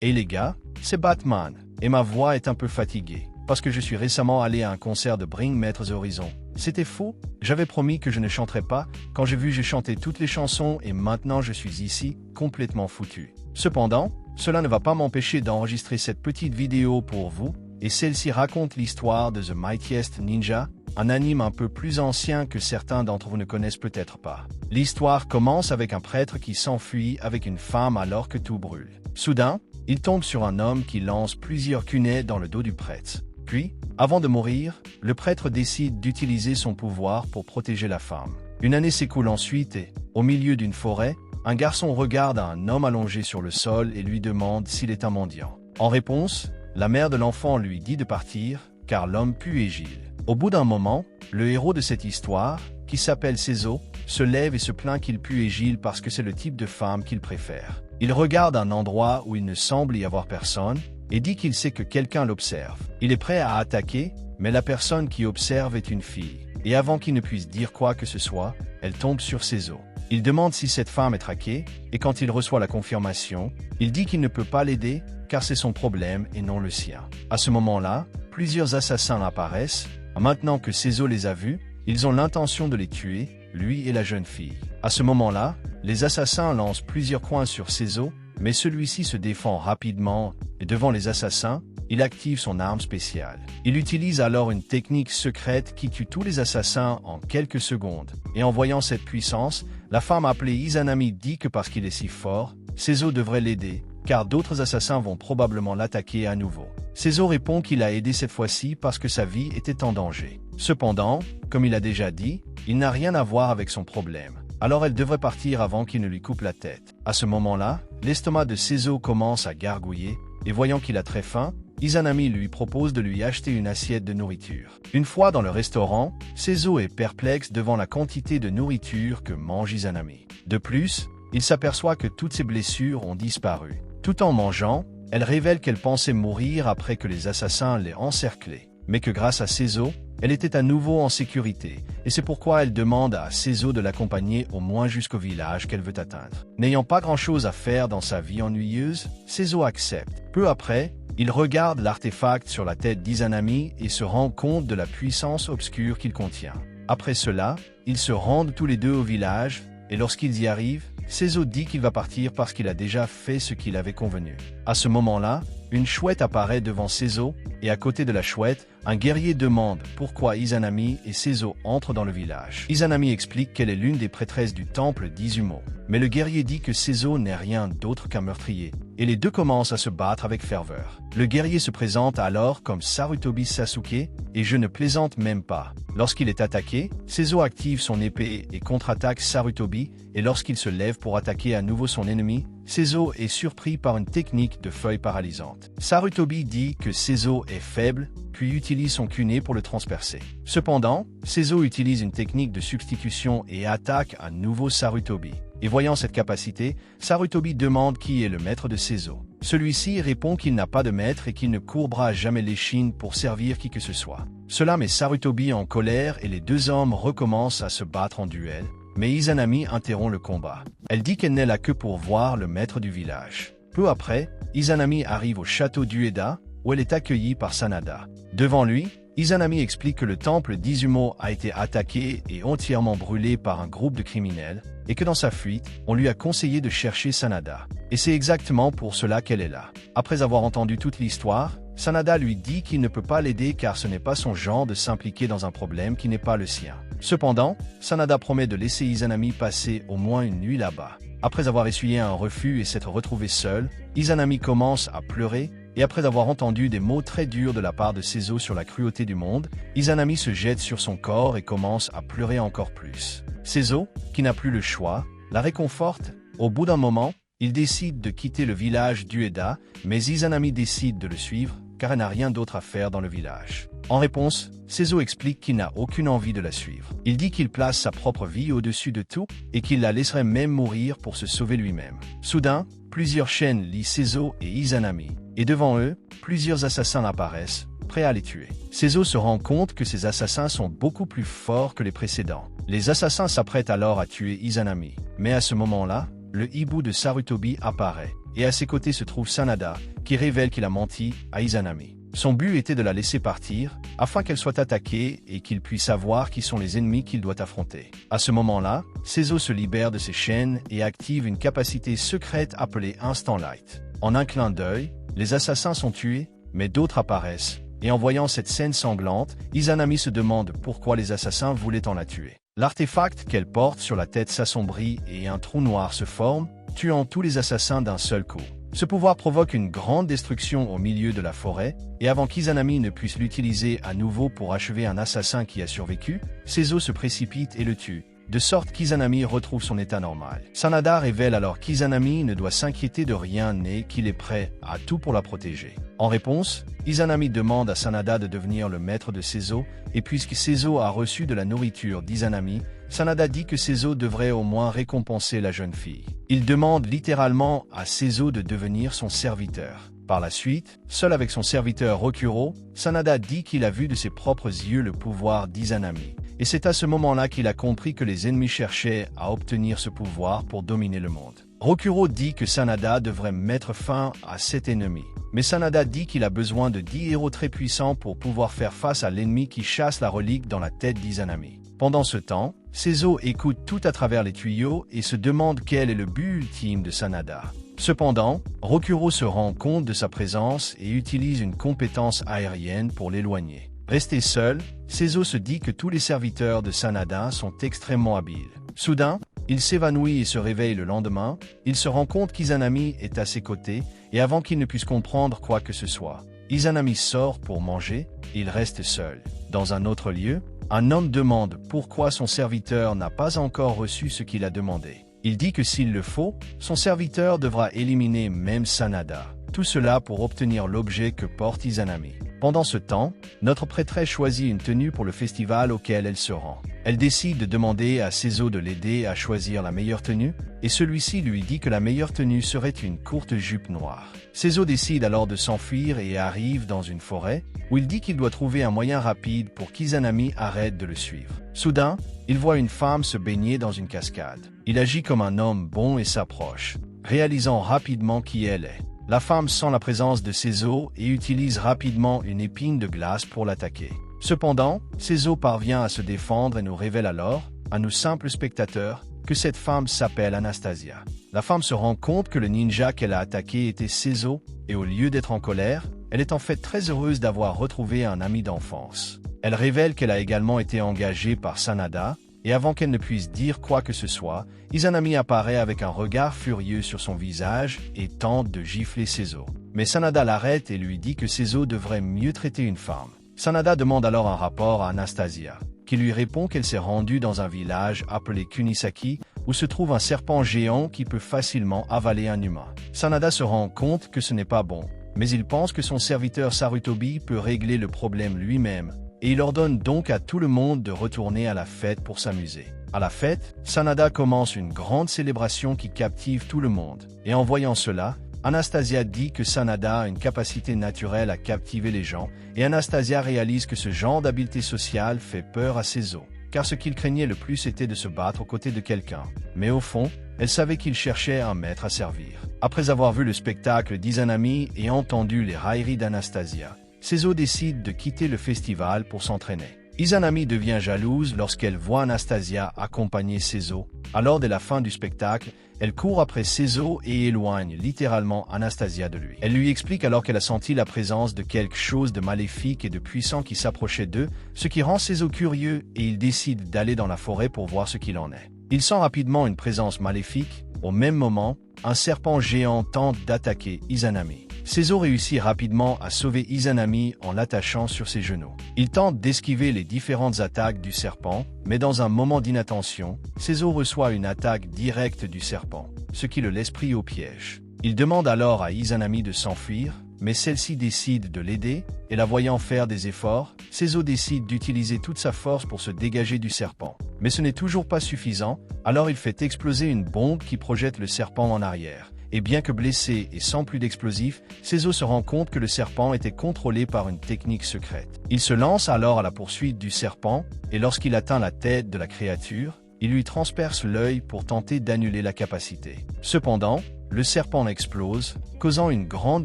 Hey les gars, c'est Batman, et ma voix est un peu fatiguée, parce que je suis récemment allé à un concert de Bring Maîtres Horizons. C'était faux, j'avais promis que je ne chanterais pas, quand j'ai chanté toutes les chansons et maintenant je suis ici, complètement foutu. Cependant, cela ne va pas m'empêcher d'enregistrer cette petite vidéo pour vous, et celle-ci raconte l'histoire de The Mightiest Ninja, un anime un peu plus ancien que certains d'entre vous ne connaissent peut-être pas. L'histoire commence avec un prêtre qui s'enfuit avec une femme alors que tout brûle. Soudain, il tombe sur un homme qui lance plusieurs kunais dans le dos du prêtre. Puis, avant de mourir, le prêtre décide d'utiliser son pouvoir pour protéger la femme. Une année s'écoule ensuite et, au milieu d'une forêt, un garçon regarde un homme allongé sur le sol et lui demande s'il est un mendiant. En réponse, la mère de l'enfant lui dit de partir, car l'homme pue et gile. Au bout d'un moment, le héros de cette histoire, qui s'appelle Seizo, se lève et se plaint qu'il pue et gile parce que c'est le type de femme qu'il préfère. Il regarde un endroit où il ne semble y avoir personne et dit qu'il sait que quelqu'un l'observe. Il est prêt à attaquer, mais la personne qui observe est une fille. Et avant qu'il ne puisse dire quoi que ce soit, elle tombe sur Seizo. Il demande si cette femme est traquée, et quand il reçoit la confirmation, il dit qu'il ne peut pas l'aider, car c'est son problème et non le sien. À ce moment-là, plusieurs assassins apparaissent. Maintenant que Seizo les a vus, ils ont l'intention de les tuer, lui et la jeune fille. À ce moment-là, les assassins lancent plusieurs coins sur Seizo, mais celui-ci se défend rapidement, et devant les assassins, il active son arme spéciale. Il utilise alors une technique secrète qui tue tous les assassins en quelques secondes. Et en voyant cette puissance, la femme appelée Izanami dit que parce qu'il est si fort, Seizo devrait l'aider, car d'autres assassins vont probablement l'attaquer à nouveau. Seizo répond qu'il a aidé cette fois-ci parce que sa vie était en danger. Cependant, comme il a déjà dit, il n'a rien à voir avec son problème. Alors elle devrait partir avant qu'il ne lui coupe la tête. À ce moment-là, l'estomac de Seizo commence à gargouiller, et voyant qu'il a très faim, Izanami lui propose de lui acheter une assiette de nourriture. Une fois dans le restaurant, Seizo est perplexe devant la quantité de nourriture que mange Izanami. De plus, il s'aperçoit que toutes ses blessures ont disparu. Tout en mangeant, elle révèle qu'elle pensait mourir après que les assassins l'aient encerclée, mais que grâce à Seizo, elle était à nouveau en sécurité, et c'est pourquoi elle demande à Seizo de l'accompagner au moins jusqu'au village qu'elle veut atteindre. N'ayant pas grand-chose à faire dans sa vie ennuyeuse, Seizo accepte. Peu après, il regarde l'artefact sur la tête d'Izanami et se rend compte de la puissance obscure qu'il contient. Après cela, ils se rendent tous les deux au village, et lorsqu'ils y arrivent, Seizo dit qu'il va partir parce qu'il a déjà fait ce qu'il avait convenu. À ce moment-là, une chouette apparaît devant Seizo, et à côté de la chouette, un guerrier demande pourquoi Izanami et Seizo entrent dans le village. Izanami explique qu'elle est l'une des prêtresses du temple d'Izumo. Mais le guerrier dit que Seizo n'est rien d'autre qu'un meurtrier, et les deux commencent à se battre avec ferveur. Le guerrier se présente alors comme Sarutobi Sasuke, et je ne plaisante même pas. Lorsqu'il est attaqué, Seizo active son épée et contre-attaque Sarutobi, et lorsqu'il se lève pour attaquer à nouveau son ennemi, Seizo est surpris par une technique de feuille paralysante. Sarutobi dit que Seizo est faible, puis utilise son kunai pour le transpercer. Cependant, Seizo utilise une technique de substitution et attaque à nouveau Sarutobi. Et voyant cette capacité, Sarutobi demande qui est le maître de Seizo. Celui-ci répond qu'il n'a pas de maître et qu'il ne courbera jamais l'échine pour servir qui que ce soit. Cela met Sarutobi en colère et les deux hommes recommencent à se battre en duel. Mais Izanami interrompt le combat. Elle dit qu'elle n'est là que pour voir le maître du village. Peu après, Izanami arrive au château d'Ueda, où elle est accueillie par Sanada. Devant lui, Izanami explique que le temple d'Izumo a été attaqué et entièrement brûlé par un groupe de criminels, et que dans sa fuite, on lui a conseillé de chercher Sanada. Et c'est exactement pour cela qu'elle est là. Après avoir entendu toute l'histoire, Sanada lui dit qu'il ne peut pas l'aider car ce n'est pas son genre de s'impliquer dans un problème qui n'est pas le sien. Cependant, Sanada promet de laisser Izanami passer au moins une nuit là-bas. Après avoir essuyé un refus et s'être retrouvé seul, Izanami commence à pleurer, et après avoir entendu des mots très durs de la part de Seizo sur la cruauté du monde, Izanami se jette sur son corps et commence à pleurer encore plus. Seizo, qui n'a plus le choix, la réconforte. Au bout d'un moment, il décide de quitter le village d'Ueda, mais Izanami décide de le suivre, car elle n'a rien d'autre à faire dans le village. En réponse, Seizo explique qu'il n'a aucune envie de la suivre. Il dit qu'il place sa propre vie au-dessus de tout et qu'il la laisserait même mourir pour se sauver lui-même. Soudain, plusieurs chaînes lient Seizo et Izanami, et devant eux, plusieurs assassins apparaissent, prêts à les tuer. Seizo se rend compte que ces assassins sont beaucoup plus forts que les précédents. Les assassins s'apprêtent alors à tuer Izanami. Mais à ce moment-là, le hibou de Sarutobi apparaît. et à ses côtés se trouve Sanada, qui révèle qu'il a menti à Izanami. Son but était de la laisser partir, afin qu'elle soit attaquée et qu'il puisse savoir qui sont les ennemis qu'il doit affronter. À ce moment-là, Seizo se libère de ses chaînes et active une capacité secrète appelée Instant Light. En un clin d'œil, les assassins sont tués, mais d'autres apparaissent, et en voyant cette scène sanglante, Izanami se demande pourquoi les assassins voulaient en la tuer. L'artefact qu'elle porte sur la tête s'assombrit et un trou noir se forme, tuant tous les assassins d'un seul coup. Ce pouvoir provoque une grande destruction au milieu de la forêt, et avant qu'Izanami ne puisse l'utiliser à nouveau pour achever un assassin qui a survécu, Seizo se précipite et le tue, de sorte qu'Izanami retrouve son état normal. Sanada révèle alors qu'Izanami ne doit s'inquiéter de rien et qu'il est prêt à tout pour la protéger. En réponse, Izanami demande à Sanada de devenir le maître de Seizo, et puisque Seizo a reçu de la nourriture d'Izanami, Sanada dit que Seizo devrait au moins récompenser la jeune fille. Il demande littéralement à Seizo de devenir son serviteur. Par la suite, seul avec son serviteur Rokuro, Sanada dit qu'il a vu de ses propres yeux le pouvoir d'Izanami. Et c'est à ce moment-là qu'il a compris que les ennemis cherchaient à obtenir ce pouvoir pour dominer le monde. Rokuro dit que Sanada devrait mettre fin à cet ennemi. Mais Sanada dit qu'il a besoin de 10 héros très puissants pour pouvoir faire face à l'ennemi qui chasse la relique dans la tête d'Izanami. Pendant ce temps, Seizo écoute tout à travers les tuyaux et se demande quel est le but ultime de Sanada. Cependant, Rokuro se rend compte de sa présence et utilise une compétence aérienne pour l'éloigner. Resté seul, Seizo se dit que tous les serviteurs de Sanada sont extrêmement habiles. Soudain, il s'évanouit et se réveille le lendemain. Il se rend compte qu'Izanami est à ses côtés et avant qu'il ne puisse comprendre quoi que ce soit, Izanami sort pour manger et il reste seul. Dans un autre lieu, un homme demande pourquoi son serviteur n'a pas encore reçu ce qu'il a demandé. Il dit que s'il le faut, son serviteur devra éliminer même Sanada. Tout cela pour obtenir l'objet que porte Izanami. Pendant ce temps, notre prêtresse choisit une tenue pour le festival auquel elle se rend. Elle décide de demander à Seizo de l'aider à choisir la meilleure tenue, et celui-ci lui dit que la meilleure tenue serait une courte jupe noire. Seizo décide alors de s'enfuir et arrive dans une forêt, où il dit qu'il doit trouver un moyen rapide pour qu'Izanami arrête de le suivre. Soudain, il voit une femme se baigner dans une cascade. Il agit comme un homme bon et s'approche, réalisant rapidement qui elle est. La femme sent la présence de Seizo et utilise rapidement une épine de glace pour l'attaquer. Cependant, Seizo parvient à se défendre et nous révèle alors, à nous simples spectateurs, que cette femme s'appelle Anastasia. La femme se rend compte que le ninja qu'elle a attaqué était Seizo, et au lieu d'être en colère, elle est en fait très heureuse d'avoir retrouvé un ami d'enfance. Elle révèle qu'elle a également été engagée par Sanada, et avant qu'elle ne puisse dire quoi que ce soit, Izanami apparaît avec un regard furieux sur son visage et tente de gifler Seizo. Mais Sanada l'arrête et lui dit que Seizo devrait mieux traiter une femme. Sanada demande alors un rapport à Anastasia, qui lui répond qu'elle s'est rendue dans un village appelé Kunisaki, où se trouve un serpent géant qui peut facilement avaler un humain. Sanada se rend compte que ce n'est pas bon, mais il pense que son serviteur Sarutobi peut régler le problème lui-même, et il ordonne donc à tout le monde de retourner à la fête pour s'amuser. À la fête, Sanada commence une grande célébration qui captive tout le monde. Et en voyant cela, Anastasia dit que Sanada a une capacité naturelle à captiver les gens, et Anastasia réalise que ce genre d'habileté sociale fait peur à Seizo, car ce qu'il craignait le plus était de se battre aux côtés de quelqu'un. Mais au fond, elle savait qu'il cherchait un maître à servir. Après avoir vu le spectacle d'Izanami et entendu les railleries d'Anastasia, Seizo décide de quitter le festival pour s'entraîner. Izanami devient jalouse lorsqu'elle voit Anastasia accompagner Seizo. Alors, dès la fin du spectacle, elle court après Seizo et éloigne littéralement Anastasia de lui. Elle lui explique alors qu'elle a senti la présence de quelque chose de maléfique et de puissant qui s'approchait d'eux, ce qui rend Seizo curieux et il décide d'aller dans la forêt pour voir ce qu'il en est. Il sent rapidement une présence maléfique. Au même moment, un serpent géant tente d'attaquer Izanami. Seizo réussit rapidement à sauver Izanami en l'attachant sur ses genoux. Il tente d'esquiver les différentes attaques du serpent, mais dans un moment d'inattention, Seizo reçoit une attaque directe du serpent, ce qui le laisse pris au piège. Il demande alors à Izanami de s'enfuir, mais celle-ci décide de l'aider, et la voyant faire des efforts, Seizo décide d'utiliser toute sa force pour se dégager du serpent. Mais ce n'est toujours pas suffisant, alors il fait exploser une bombe qui projette le serpent en arrière. Et bien que blessé et sans plus d'explosifs, Seizo se rend compte que le serpent était contrôlé par une technique secrète. Il se lance alors à la poursuite du serpent, et lorsqu'il atteint la tête de la créature, il lui transperce l'œil pour tenter d'annuler la capacité. Cependant, le serpent explose, causant une grande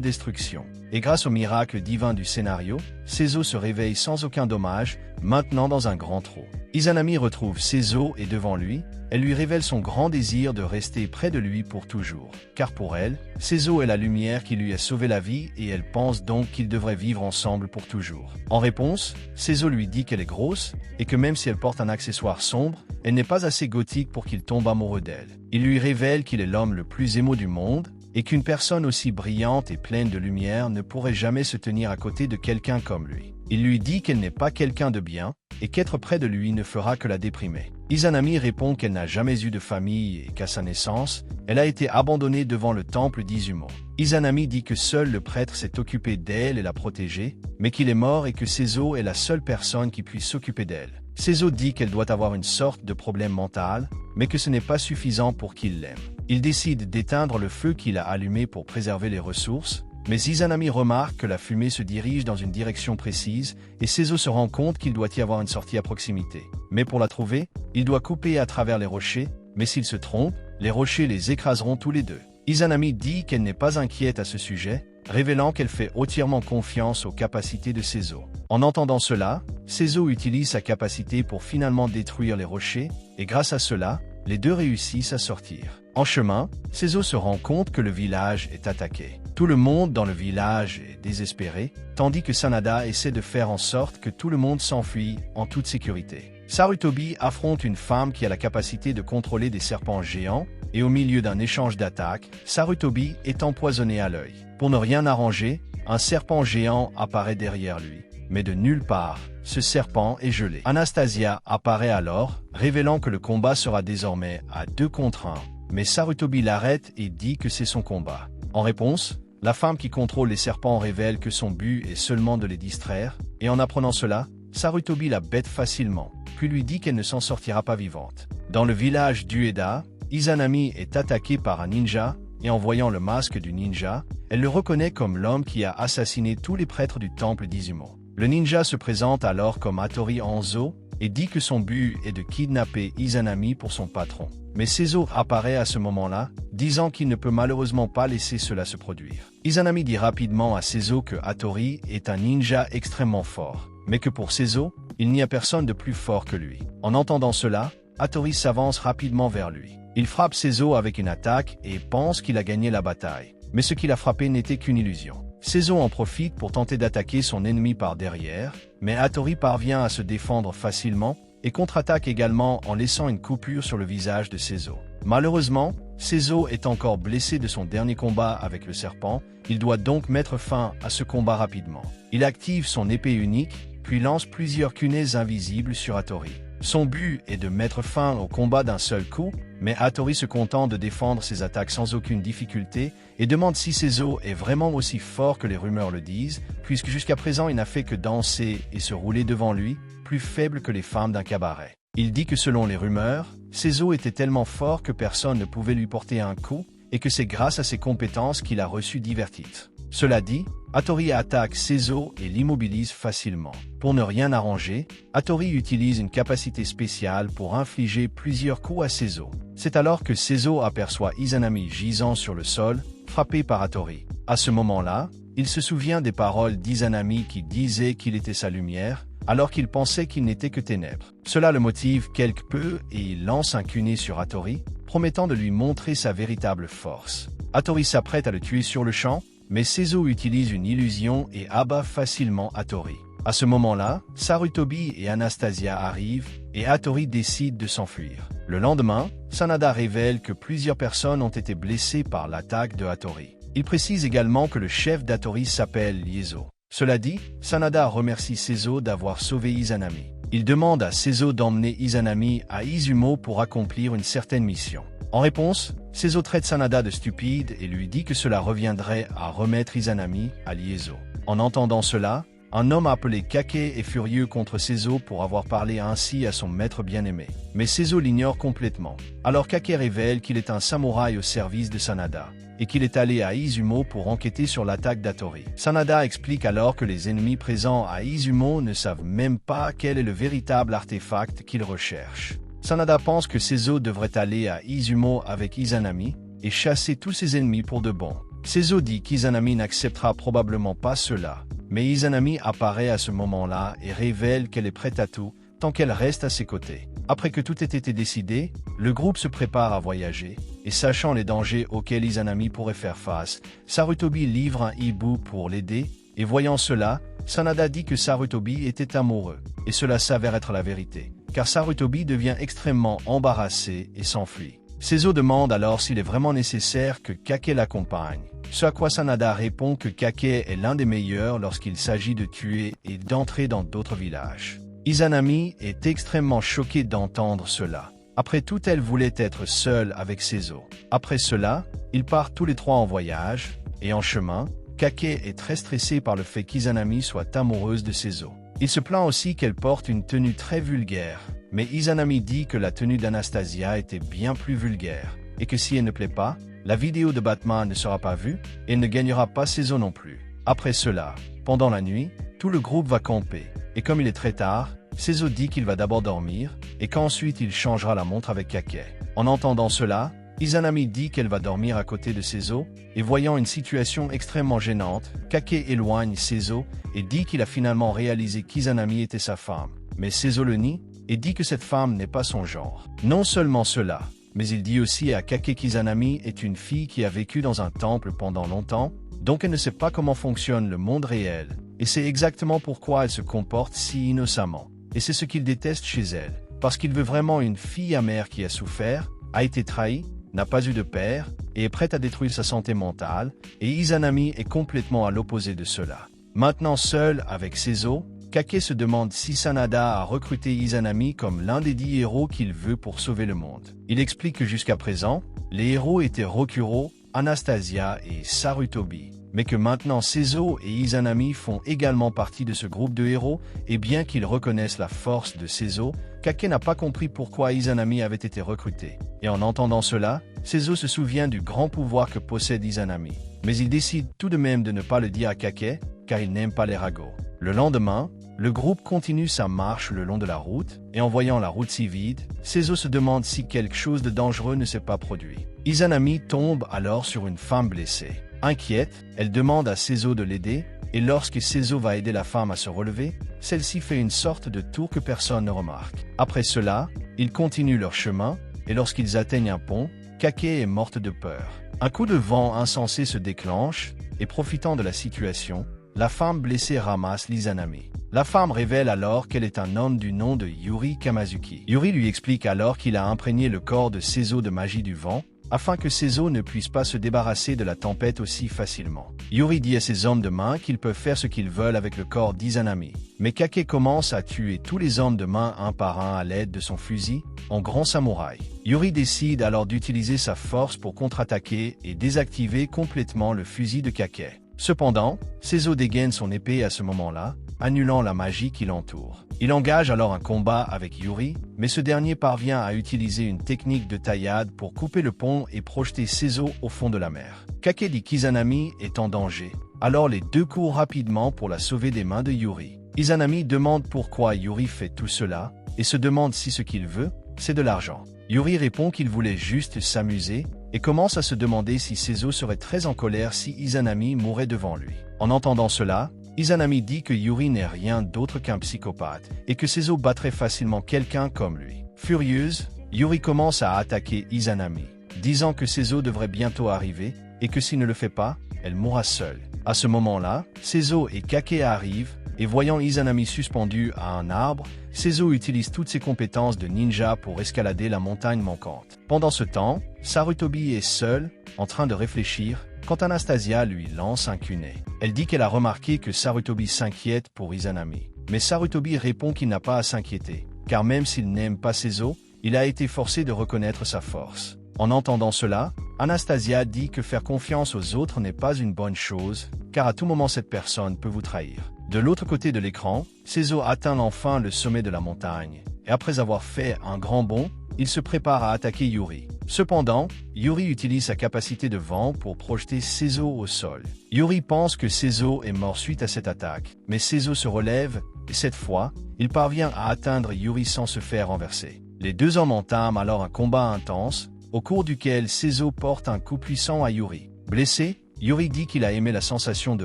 destruction. Et grâce au miracle divin du scénario, Seizo se réveille sans aucun dommage, maintenant dans un grand trou. Izanami retrouve Seizo et devant lui, elle lui révèle son grand désir de rester près de lui pour toujours. Car pour elle, Seizo est la lumière qui lui a sauvé la vie et elle pense donc qu'ils devraient vivre ensemble pour toujours. En réponse, Seizo lui dit qu'elle est grosse et que même si elle porte un accessoire sombre, elle n'est pas assez gothique pour qu'il tombe amoureux d'elle. Il lui révèle qu'il est l'homme le plus émo du monde et qu'une personne aussi brillante et pleine de lumière ne pourrait jamais se tenir à côté de quelqu'un comme lui. Il lui dit qu'elle n'est pas quelqu'un de bien et qu'être près de lui ne fera que la déprimer. Izanami répond qu'elle n'a jamais eu de famille et qu'à sa naissance, elle a été abandonnée devant le temple d'Izumo. Izanami dit que seul le prêtre s'est occupé d'elle et l'a protégée, mais qu'il est mort et que Seizo est la seule personne qui puisse s'occuper d'elle. Seizo dit qu'elle doit avoir une sorte de problème mental, mais que ce n'est pas suffisant pour qu'il l'aime. Il décide d'éteindre le feu qu'il a allumé pour préserver les ressources, mais Izanami remarque que la fumée se dirige dans une direction précise et Seizo se rend compte qu'il doit y avoir une sortie à proximité. Mais pour la trouver, il doit couper à travers les rochers, mais s'il se trompe, les rochers les écraseront tous les deux. Izanami dit qu'elle n'est pas inquiète à ce sujet, révélant qu'elle fait entièrement confiance aux capacités de Seizo. En entendant cela, Seizo utilise sa capacité pour finalement détruire les rochers, et grâce à cela, les deux réussissent à sortir. En chemin, Seizo se rend compte que le village est attaqué. Tout le monde dans le village est désespéré, tandis que Sanada essaie de faire en sorte que tout le monde s'enfuit en toute sécurité. Sarutobi affronte une femme qui a la capacité de contrôler des serpents géants, et au milieu d'un échange d'attaques, Sarutobi est empoisonné à l'œil. Pour ne rien arranger, un serpent géant apparaît derrière lui. Mais de nulle part, ce serpent est gelé. Anastasia apparaît alors, révélant que le combat sera désormais à 2 contre 1. Mais Sarutobi l'arrête et dit que c'est son combat. En réponse, la femme qui contrôle les serpents révèle que son but est seulement de les distraire, et en apprenant cela, Sarutobi la bête facilement, puis lui dit qu'elle ne s'en sortira pas vivante. Dans le village d'Ueda, Izanami est attaquée par un ninja, et en voyant le masque du ninja, elle le reconnaît comme l'homme qui a assassiné tous les prêtres du temple d'Izumo. Le ninja se présente alors comme Hattori Hanzo et dit que son but est de kidnapper Izanami pour son patron. Mais Seizo apparaît à ce moment-là, disant qu'il ne peut malheureusement pas laisser cela se produire. Izanami dit rapidement à Seizo que Hattori est un ninja extrêmement fort, mais que pour Seizo, il n'y a personne de plus fort que lui. En entendant cela, Hattori s'avance rapidement vers lui. Il frappe Seizo avec une attaque et pense qu'il a gagné la bataille. Mais ce qu'il a frappé n'était qu'une illusion. Seizo en profite pour tenter d'attaquer son ennemi par derrière, mais Hattori parvient à se défendre facilement et contre-attaque également en laissant une coupure sur le visage de Seizo. Malheureusement, Seizo est encore blessé de son dernier combat avec le serpent, il doit donc mettre fin à ce combat rapidement. Il active son épée unique, puis lance plusieurs kunais invisibles sur Hattori. Son but est de mettre fin au combat d'un seul coup, mais Hattori se contente de défendre ses attaques sans aucune difficulté et demande si Seizo est vraiment aussi fort que les rumeurs le disent, puisque jusqu'à présent il n'a fait que danser et se rouler devant lui, plus faible que les femmes d'un cabaret. Il dit que selon les rumeurs, Seizo était tellement fort que personne ne pouvait lui porter un coup et que c'est grâce à ses compétences qu'il a reçu divers titres. Cela dit, Hattori attaque Seizo et l'immobilise facilement. Pour ne rien arranger, Hattori utilise une capacité spéciale pour infliger plusieurs coups à Seizo. C'est alors que Seizo aperçoit Izanami gisant sur le sol, frappé par Hattori. À ce moment-là, il se souvient des paroles d'Izanami qui disaient qu'il était sa lumière, alors qu'il pensait qu'il n'était que ténèbres. Cela le motive quelque peu et il lance un kunai sur Hattori, promettant de lui montrer sa véritable force. Hattori s'apprête à le tuer sur le champ, mais Seizo utilise une illusion et abat facilement Hattori. À ce moment-là, Sarutobi et Anastasia arrivent et Hattori décide de s'enfuir. Le lendemain, Sanada révèle que plusieurs personnes ont été blessées par l'attaque de Hattori. Il précise également que le chef d'Hattori s'appelle Liezo. Cela dit, Sanada remercie Seizo d'avoir sauvé Izanami. Il demande à Seizo d'emmener Izanami à Izumo pour accomplir une certaine mission. En réponse, Seizo traite Sanada de stupide et lui dit que cela reviendrait à remettre Izanami à Liezo. En entendant cela, un homme appelé Kake est furieux contre Seizo pour avoir parlé ainsi à son maître bien-aimé. Mais Seizo l'ignore complètement. Alors Kake révèle qu'il est un samouraï au service de Sanada et qu'il est allé à Izumo pour enquêter sur l'attaque d'Hattori. Sanada explique alors que les ennemis présents à Izumo ne savent même pas quel est le véritable artefact qu'ils recherchent. Sanada pense que Seizo devrait aller à Izumo avec Izanami, et chasser tous ses ennemis pour de bon. Seizo dit qu'Izanami n'acceptera probablement pas cela, mais Izanami apparaît à ce moment-là et révèle qu'elle est prête à tout, tant qu'elle reste à ses côtés. Après que tout ait été décidé, le groupe se prépare à voyager, et sachant les dangers auxquels Izanami pourrait faire face, Sarutobi livre un hibou pour l'aider, et voyant cela, Sanada dit que Sarutobi était amoureux, et cela s'avère être la vérité, car Sarutobi devient extrêmement embarrassé et s'enfuit. Seizo demande alors s'il est vraiment nécessaire que Kake l'accompagne, ce à quoi Sanada répond que Kake est l'un des meilleurs lorsqu'il s'agit de tuer et d'entrer dans d'autres villages. Izanami est extrêmement choquée d'entendre cela. Après tout, elle voulait être seule avec Seizo. Après cela, ils partent tous les trois en voyage, et en chemin, Kake est très stressée par le fait qu'Izanami soit amoureuse de Seizo. Il se plaint aussi qu'elle porte une tenue très vulgaire, mais Izanami dit que la tenue d'Anastasia était bien plus vulgaire, et que si elle ne plaît pas, la vidéo de Batman ne sera pas vue, et elle ne gagnera pas Seizo non plus. Après cela, pendant la nuit, tout le groupe va camper, et comme il est très tard, Seizo dit qu'il va d'abord dormir, et qu'ensuite il changera la montre avec Kake. En entendant cela, Izanami dit qu'elle va dormir à côté de Seizo, et voyant une situation extrêmement gênante, Kake éloigne Seizo et dit qu'il a finalement réalisé qu'Izanami était sa femme. Mais Seizo le nie, et dit que cette femme n'est pas son genre. Non seulement cela, mais il dit aussi à Kake qu'Izanami est une fille qui a vécu dans un temple pendant longtemps, donc elle ne sait pas comment fonctionne le monde réel, et c'est exactement pourquoi elle se comporte si innocemment. Et c'est ce qu'il déteste chez elle, parce qu'il veut vraiment une fille amère qui a souffert, a été trahie, n'a pas eu de père, et est prête à détruire sa santé mentale, et Izanami est complètement à l'opposé de cela. Maintenant seul avec Seizo, Kake se demande si Sanada a recruté Izanami comme l'un des 10 héros qu'il veut pour sauver le monde. Il explique que jusqu'à présent, les héros étaient Rokuro, Anastasia et Sarutobi, mais que maintenant Seizo et Izanami font également partie de ce groupe de héros, et bien qu'ils reconnaissent la force de Seizo, Kake n'a pas compris pourquoi Izanami avait été recruté. Et en entendant cela, Seizo se souvient du grand pouvoir que possède Izanami. Mais il décide tout de même de ne pas le dire à Kake, car il n'aime pas les ragots. Le lendemain, le groupe continue sa marche le long de la route, et en voyant la route si vide, Seizo se demande si quelque chose de dangereux ne s'est pas produit. Izanami tombe alors sur une femme blessée. Inquiète, elle demande à Seizo de l'aider, et lorsque Seizo va aider la femme à se relever, celle-ci fait une sorte de tour que personne ne remarque. Après cela, ils continuent leur chemin, et lorsqu'ils atteignent un pont, Kake est morte de peur. Un coup de vent insensé se déclenche, et profitant de la situation, la femme blessée ramasse l'Izanami. La femme révèle alors qu'elle est un homme du nom de Yuri Kamazuki. Yuri lui explique alors qu'il a imprégné le corps de Seizo de magie du vent, afin que Seizo ne puisse pas se débarrasser de la tempête aussi facilement. Yuri dit à ses hommes de main qu'ils peuvent faire ce qu'ils veulent avec le corps d'Izanami. Mais Kake commence à tuer tous les hommes de main un par un à l'aide de son fusil, en grand samouraï. Yuri décide alors d'utiliser sa force pour contre-attaquer et désactiver complètement le fusil de Kake. Cependant, Seizo dégaine son épée à ce moment-là, annulant la magie qui l'entoure. Il engage alors un combat avec Yuri, mais ce dernier parvient à utiliser une technique de taillade pour couper le pont et projeter Seizo au fond de la mer. Kake dit qu'Izanami est en danger, alors les deux courent rapidement pour la sauver des mains de Yuri. Izanami demande pourquoi Yuri fait tout cela, et se demande si ce qu'il veut, c'est de l'argent. Yuri répond qu'il voulait juste s'amuser, et commence à se demander si Seizo serait très en colère si Izanami mourait devant lui. En entendant cela, Izanami dit que Yuri n'est rien d'autre qu'un psychopathe, et que Seizo battrait facilement quelqu'un comme lui. Furieuse, Yuri commence à attaquer Izanami, disant que Seizo devrait bientôt arriver, et que s'il ne le fait pas, elle mourra seule. À ce moment-là, Seizo et Kake arrivent, et voyant Izanami suspendu à un arbre, Seizo utilise toutes ses compétences de ninja pour escalader la montagne manquante. Pendant ce temps, Sarutobi est seule, en train de réfléchir, quand Anastasia lui lance un kunai. Elle dit qu'elle a remarqué que Sarutobi s'inquiète pour Izanami. Mais Sarutobi répond qu'il n'a pas à s'inquiéter, car même s'il n'aime pas Seizo, il a été forcé de reconnaître sa force. En entendant cela, Anastasia dit que faire confiance aux autres n'est pas une bonne chose, car à tout moment cette personne peut vous trahir. De l'autre côté de l'écran, Seizo atteint enfin le sommet de la montagne, et après avoir fait un grand bond, il se prépare à attaquer Yuri. Cependant, Yuri utilise sa capacité de vent pour projeter Seizo au sol. Yuri pense que Seizo est mort suite à cette attaque, mais Seizo se relève, et cette fois, il parvient à atteindre Yuri sans se faire renverser. Les deux hommes entament alors un combat intense, au cours duquel Seizo porte un coup puissant à Yuri. Blessé, Yuri dit qu'il a aimé la sensation de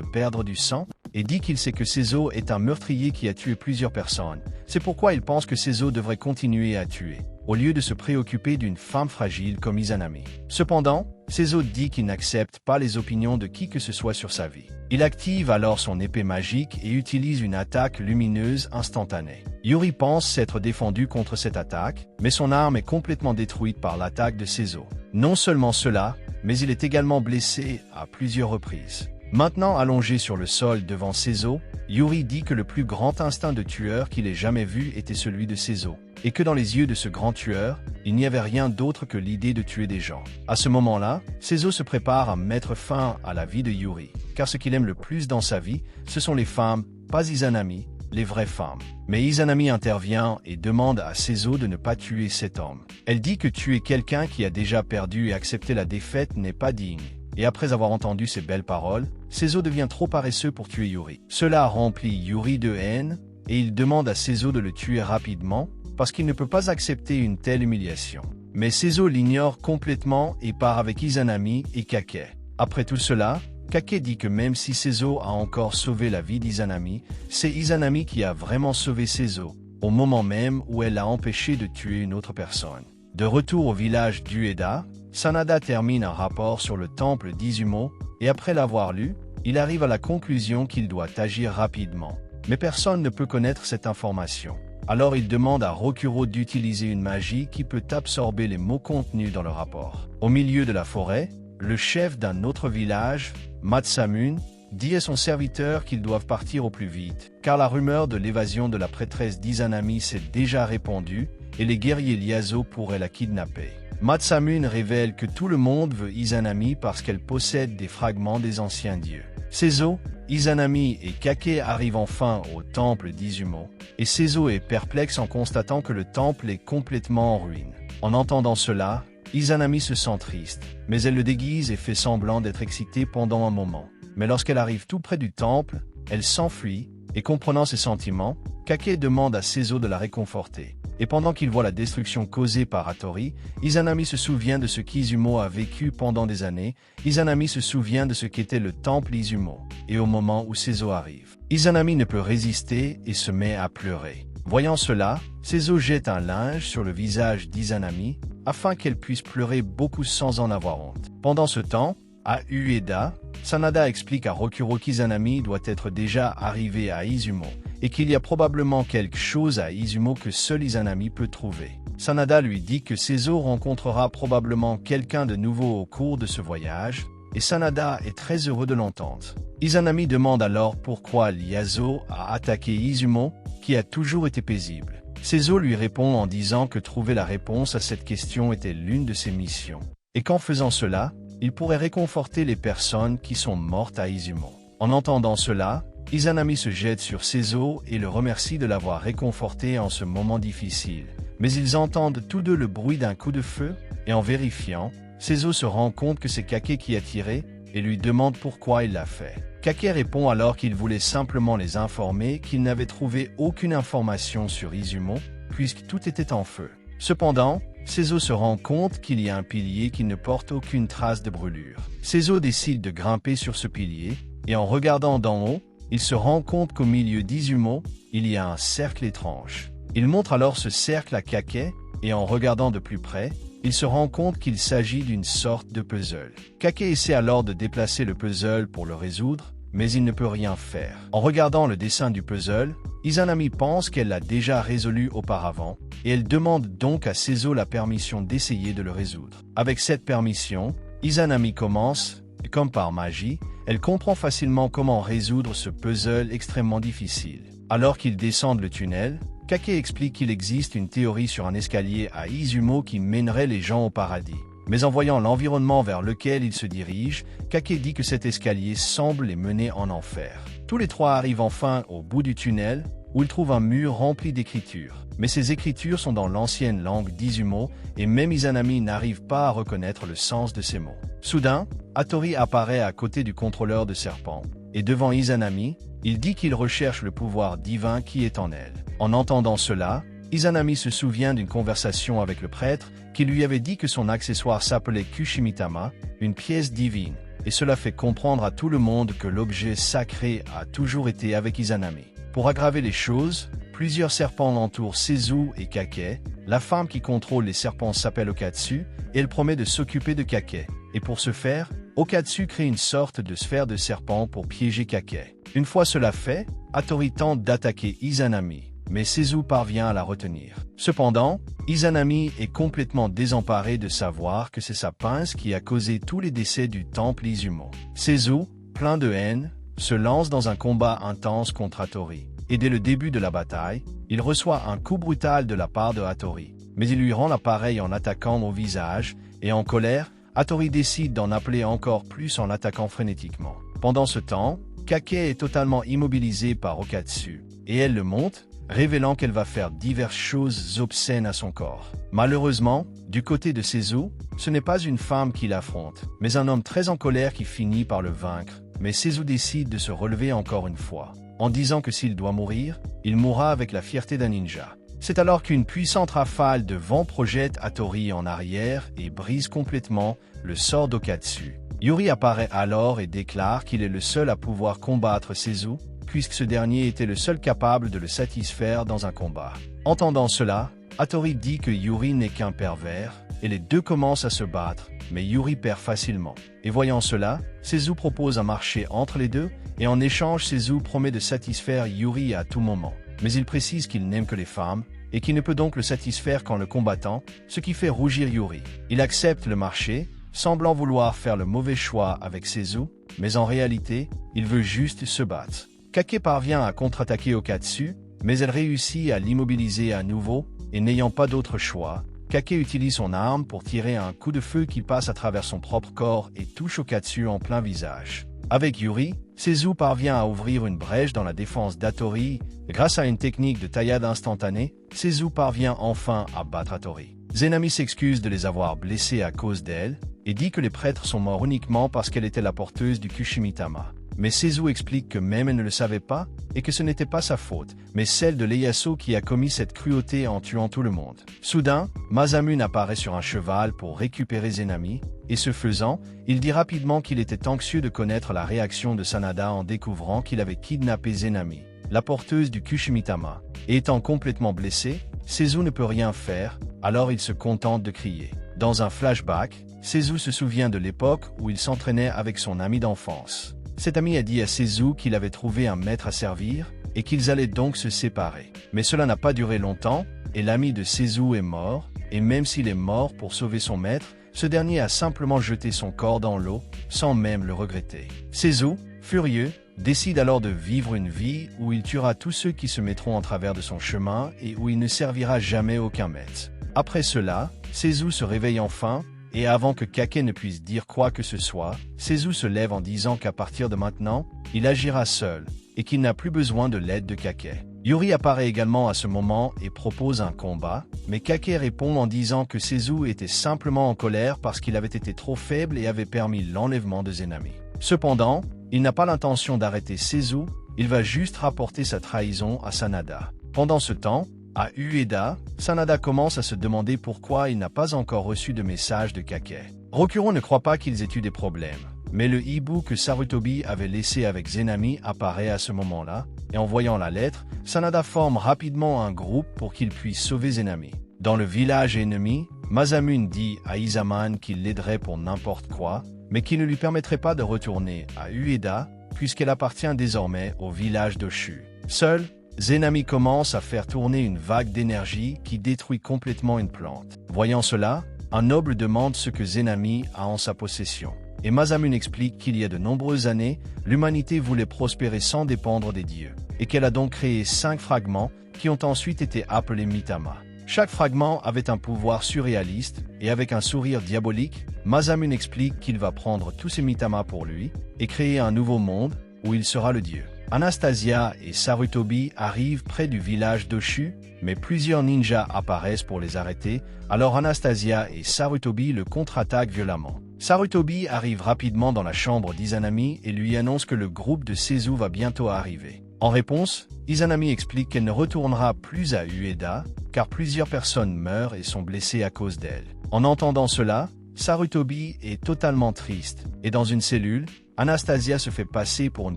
perdre du sang et dit qu'il sait que Seizo est un meurtrier qui a tué plusieurs personnes. C'est pourquoi il pense que Seizo devrait continuer à tuer, au lieu de se préoccuper d'une femme fragile comme Izanami. Cependant, Seizo dit qu'il n'accepte pas les opinions de qui que ce soit sur sa vie. Il active alors son épée magique et utilise une attaque lumineuse instantanée. Yuri pense s'être défendu contre cette attaque, mais son arme est complètement détruite par l'attaque de Seizo. Non seulement cela, mais il est également blessé à plusieurs reprises. Maintenant allongé sur le sol devant Seizo, Yuri dit que le plus grand instinct de tueur qu'il ait jamais vu était celui de Seizo, et que dans les yeux de ce grand tueur, il n'y avait rien d'autre que l'idée de tuer des gens. À ce moment-là, Seizo se prépare à mettre fin à la vie de Yuri, car ce qu'il aime le plus dans sa vie, ce sont les femmes, pas Izanami, les vraies femmes. Mais Izanami intervient et demande à Seizo de ne pas tuer cet homme. Elle dit que tuer quelqu'un qui a déjà perdu et accepter la défaite n'est pas digne. Et après avoir entendu ces belles paroles, Seizo devient trop paresseux pour tuer Yuri. Cela remplit Yuri de haine, et il demande à Seizo de le tuer rapidement, parce qu'il ne peut pas accepter une telle humiliation. Mais Seizo l'ignore complètement et part avec Izanami et Kake. Après tout cela, Kake dit que même si Seizo a encore sauvé la vie d'Izanami, c'est Izanami qui a vraiment sauvé Seizo, au moment même où elle l'a empêché de tuer une autre personne. De retour au village d'Ueda, Sanada termine un rapport sur le temple d'Izumo, et après l'avoir lu, il arrive à la conclusion qu'il doit agir rapidement. Mais personne ne peut connaître cette information. Alors il demande à Rokuro d'utiliser une magie qui peut absorber les mots contenus dans le rapport. Au milieu de la forêt, le chef d'un autre village, Matsamune, dit à son serviteur qu'ils doivent partir au plus vite, car la rumeur de l'évasion de la prêtresse d'Izanami s'est déjà répandue, et les guerriers Lyazo pourraient la kidnapper. Matsamune révèle que tout le monde veut Izanami parce qu'elle possède des fragments des anciens dieux. Seizo, Izanami et Kake arrivent enfin au temple d'Izumo, et Seizo est perplexe en constatant que le temple est complètement en ruine. En entendant cela, Izanami se sent triste, mais elle le déguise et fait semblant d'être excitée pendant un moment. Mais lorsqu'elle arrive tout près du temple, elle s'enfuit, et comprenant ses sentiments, Kake demande à Seizo de la réconforter. Et pendant qu'il voit la destruction causée par Hattori, Izanami se souvient de ce qu'Izumo a vécu pendant des années. Izanami se souvient de ce qu'était le temple Izumo. Et au moment où Seizo arrive, Izanami ne peut résister et se met à pleurer. Voyant cela, Seizo jette un linge sur le visage d'Izanami, afin qu'elle puisse pleurer beaucoup sans en avoir honte. Pendant ce temps, à Ueda, Sanada explique à Rokuro qu'Izanami doit être déjà arrivé à Izumo, et qu'il y a probablement quelque chose à Izumo que seul Izanami peut trouver. Sanada lui dit que Seizo rencontrera probablement quelqu'un de nouveau au cours de ce voyage, et Sanada est très heureux de l'entendre. Izanami demande alors pourquoi Lyazo a attaqué Izumo, qui a toujours été paisible. Seizo lui répond en disant que trouver la réponse à cette question était l'une de ses missions, et qu'en faisant cela, il pourrait réconforter les personnes qui sont mortes à Izumo. En entendant cela, Izanami se jette sur Seizo et le remercie de l'avoir réconforté en ce moment difficile. Mais ils entendent tous deux le bruit d'un coup de feu, et en vérifiant, Seizo se rend compte que c'est Kake qui a tiré, et lui demande pourquoi il l'a fait. Kake répond alors qu'il voulait simplement les informer qu'il n'avait trouvé aucune information sur Izumo, puisque tout était en feu. Cependant, Seizo se rend compte qu'il y a un pilier qui ne porte aucune trace de brûlure. Seizo décide de grimper sur ce pilier, et en regardant d'en haut, il se rend compte qu'au milieu d'Izumo, il y a un cercle étrange. Il montre alors ce cercle à Kake, et en regardant de plus près, il se rend compte qu'il s'agit d'une sorte de puzzle. Kake essaie alors de déplacer le puzzle pour le résoudre, mais il ne peut rien faire. En regardant le dessin du puzzle, Izanami pense qu'elle l'a déjà résolu auparavant, et elle demande donc à Seizo la permission d'essayer de le résoudre. Avec cette permission, Izanami commence, et comme par magie, elle comprend facilement comment résoudre ce puzzle extrêmement difficile. Alors qu'ils descendent le tunnel, Kake explique qu'il existe une théorie sur un escalier à Izumo qui mènerait les gens au paradis. Mais en voyant l'environnement vers lequel ils se dirigent, Kake dit que cet escalier semble les mener en enfer. Tous les trois arrivent enfin au bout du tunnel, où ils trouvent un mur rempli d'écritures. Mais ces écritures sont dans l'ancienne langue d'Izumo, et même Izanami n'arrive pas à reconnaître le sens de ces mots. Soudain, Hattori apparaît à côté du contrôleur de serpents, et devant Izanami, il dit qu'il recherche le pouvoir divin qui est en elle. En entendant cela, Izanami se souvient d'une conversation avec le prêtre qui lui avait dit que son accessoire s'appelait Kushimitama, une pièce divine, et cela fait comprendre à tout le monde que l'objet sacré a toujours été avec Izanami. Pour aggraver les choses, plusieurs serpents l'entourent Seizu et Kake. La femme qui contrôle les serpents s'appelle Okatsu et elle promet de s'occuper de Kake. Et pour ce faire, Okatsu crée une sorte de sphère de serpent pour piéger Kake. Une fois cela fait, Hattori tente d'attaquer Izanami, mais Seizu parvient à la retenir. Cependant, Izanami est complètement désemparé de savoir que c'est sa pince qui a causé tous les décès du temple Izumo. Seizu, plein de haine, se lance dans un combat intense contre Hattori. Et dès le début de la bataille, il reçoit un coup brutal de la part de Hattori. Mais il lui rend l'appareil en attaquant au visage, et en colère, Hattori décide d'en appeler encore plus en l'attaquant frénétiquement. Pendant ce temps, Kake est totalement immobilisée par Okatsu, et elle le monte, révélant qu'elle va faire diverses choses obscènes à son corps. Malheureusement, du côté de Seizu, ce n'est pas une femme qui l'affronte, mais un homme très en colère qui finit par le vaincre. Mais Seizu décide de se relever encore une fois, en disant que s'il doit mourir, il mourra avec la fierté d'un ninja. C'est alors qu'une puissante rafale de vent projette Hattori en arrière et brise complètement le sort d'Okatsu. Yuri apparaît alors et déclare qu'il est le seul à pouvoir combattre Seizu, puisque ce dernier était le seul capable de le satisfaire dans un combat. Entendant cela, Hattori dit que Yuri n'est qu'un pervers, et les deux commencent à se battre, mais Yuri perd facilement. Et voyant cela, Seizu propose un marché entre les deux, et en échange Seizu promet de satisfaire Yuri à tout moment. Mais il précise qu'il n'aime que les femmes, et qu'il ne peut donc le satisfaire qu'en le combattant, ce qui fait rougir Yuri. Il accepte le marché, semblant vouloir faire le mauvais choix avec Seizu, mais en réalité, il veut juste se battre. Kake parvient à contre-attaquer Okatsu, mais elle réussit à l'immobiliser à nouveau, et n'ayant pas d'autre choix, Kake utilise son arme pour tirer un coup de feu qui passe à travers son propre corps et touche Okatsu en plein visage. Avec Yuri, Seizu parvient à ouvrir une brèche dans la défense d'Hattori. Grâce à une technique de taillade instantanée, Seizu parvient enfin à battre Hattori. Zenami s'excuse de les avoir blessés à cause d'elle, et dit que les prêtres sont morts uniquement parce qu'elle était la porteuse du Kushimitama. Mais Seizu explique que même elle ne le savait pas, et que ce n'était pas sa faute, mais celle de Ieyasu qui a commis cette cruauté en tuant tout le monde. Soudain, Masamune apparaît sur un cheval pour récupérer Zenami, et ce faisant, il dit rapidement qu'il était anxieux de connaître la réaction de Sanada en découvrant qu'il avait kidnappé Zenami, la porteuse du Kushimitama. Et étant complètement blessé, Seizu ne peut rien faire, alors il se contente de crier. Dans un flashback, Seizu se souvient de l'époque où il s'entraînait avec son ami d'enfance. Cet ami a dit à Seizu qu'il avait trouvé un maître à servir et qu'ils allaient donc se séparer. Mais cela n'a pas duré longtemps et l'ami de Seizu est mort, et même s'il est mort pour sauver son maître, ce dernier a simplement jeté son corps dans l'eau sans même le regretter. Seizu, furieux, décide alors de vivre une vie où il tuera tous ceux qui se mettront en travers de son chemin et où il ne servira jamais aucun maître. Après cela, Seizu se réveille enfin, et avant que Kake ne puisse dire quoi que ce soit, Seizu se lève en disant qu'à partir de maintenant, il agira seul, et qu'il n'a plus besoin de l'aide de Kake. Yuri apparaît également à ce moment et propose un combat, mais Kake répond en disant que Seizu était simplement en colère parce qu'il avait été trop faible et avait permis l'enlèvement de Zenami. Cependant, il n'a pas l'intention d'arrêter Seizu, il va juste rapporter sa trahison à Sanada. Pendant ce temps, à Ueda, Sanada commence à se demander pourquoi il n'a pas encore reçu de message de Kake. Rokuro ne croit pas qu'ils aient eu des problèmes, mais le hibou que Sarutobi avait laissé avec Zenami apparaît à ce moment-là, et en voyant la lettre, Sanada forme rapidement un groupe pour qu'il puisse sauver Zenami. Dans le village ennemi, Masamune dit à Izaman qu'il l'aiderait pour n'importe quoi, mais qu'il ne lui permettrait pas de retourner à Ueda, puisqu'elle appartient désormais au village d'Oshu. Seul, Zenami commence à faire tourner une vague d'énergie qui détruit complètement une plante. Voyant cela, un noble demande ce que Zenami a en sa possession. Et Masamune explique qu'il y a de nombreuses années, l'humanité voulait prospérer sans dépendre des dieux, et qu'elle a donc créé 5 fragments qui ont ensuite été appelés Mitama. Chaque fragment avait un pouvoir surréaliste, et avec un sourire diabolique, Masamune explique qu'il va prendre tous ces Mitama pour lui, et créer un nouveau monde, où il sera le dieu. Anastasia et Sarutobi arrivent près du village d'Oshu, mais plusieurs ninjas apparaissent pour les arrêter, alors Anastasia et Sarutobi le contre-attaquent violemment. Sarutobi arrive rapidement dans la chambre d'Izanami et lui annonce que le groupe de Seizu va bientôt arriver. En réponse, Izanami explique qu'elle ne retournera plus à Ueda, car plusieurs personnes meurent et sont blessées à cause d'elle. En entendant cela, Sarutobi est totalement triste, et dans une cellule, Anastasia se fait passer pour une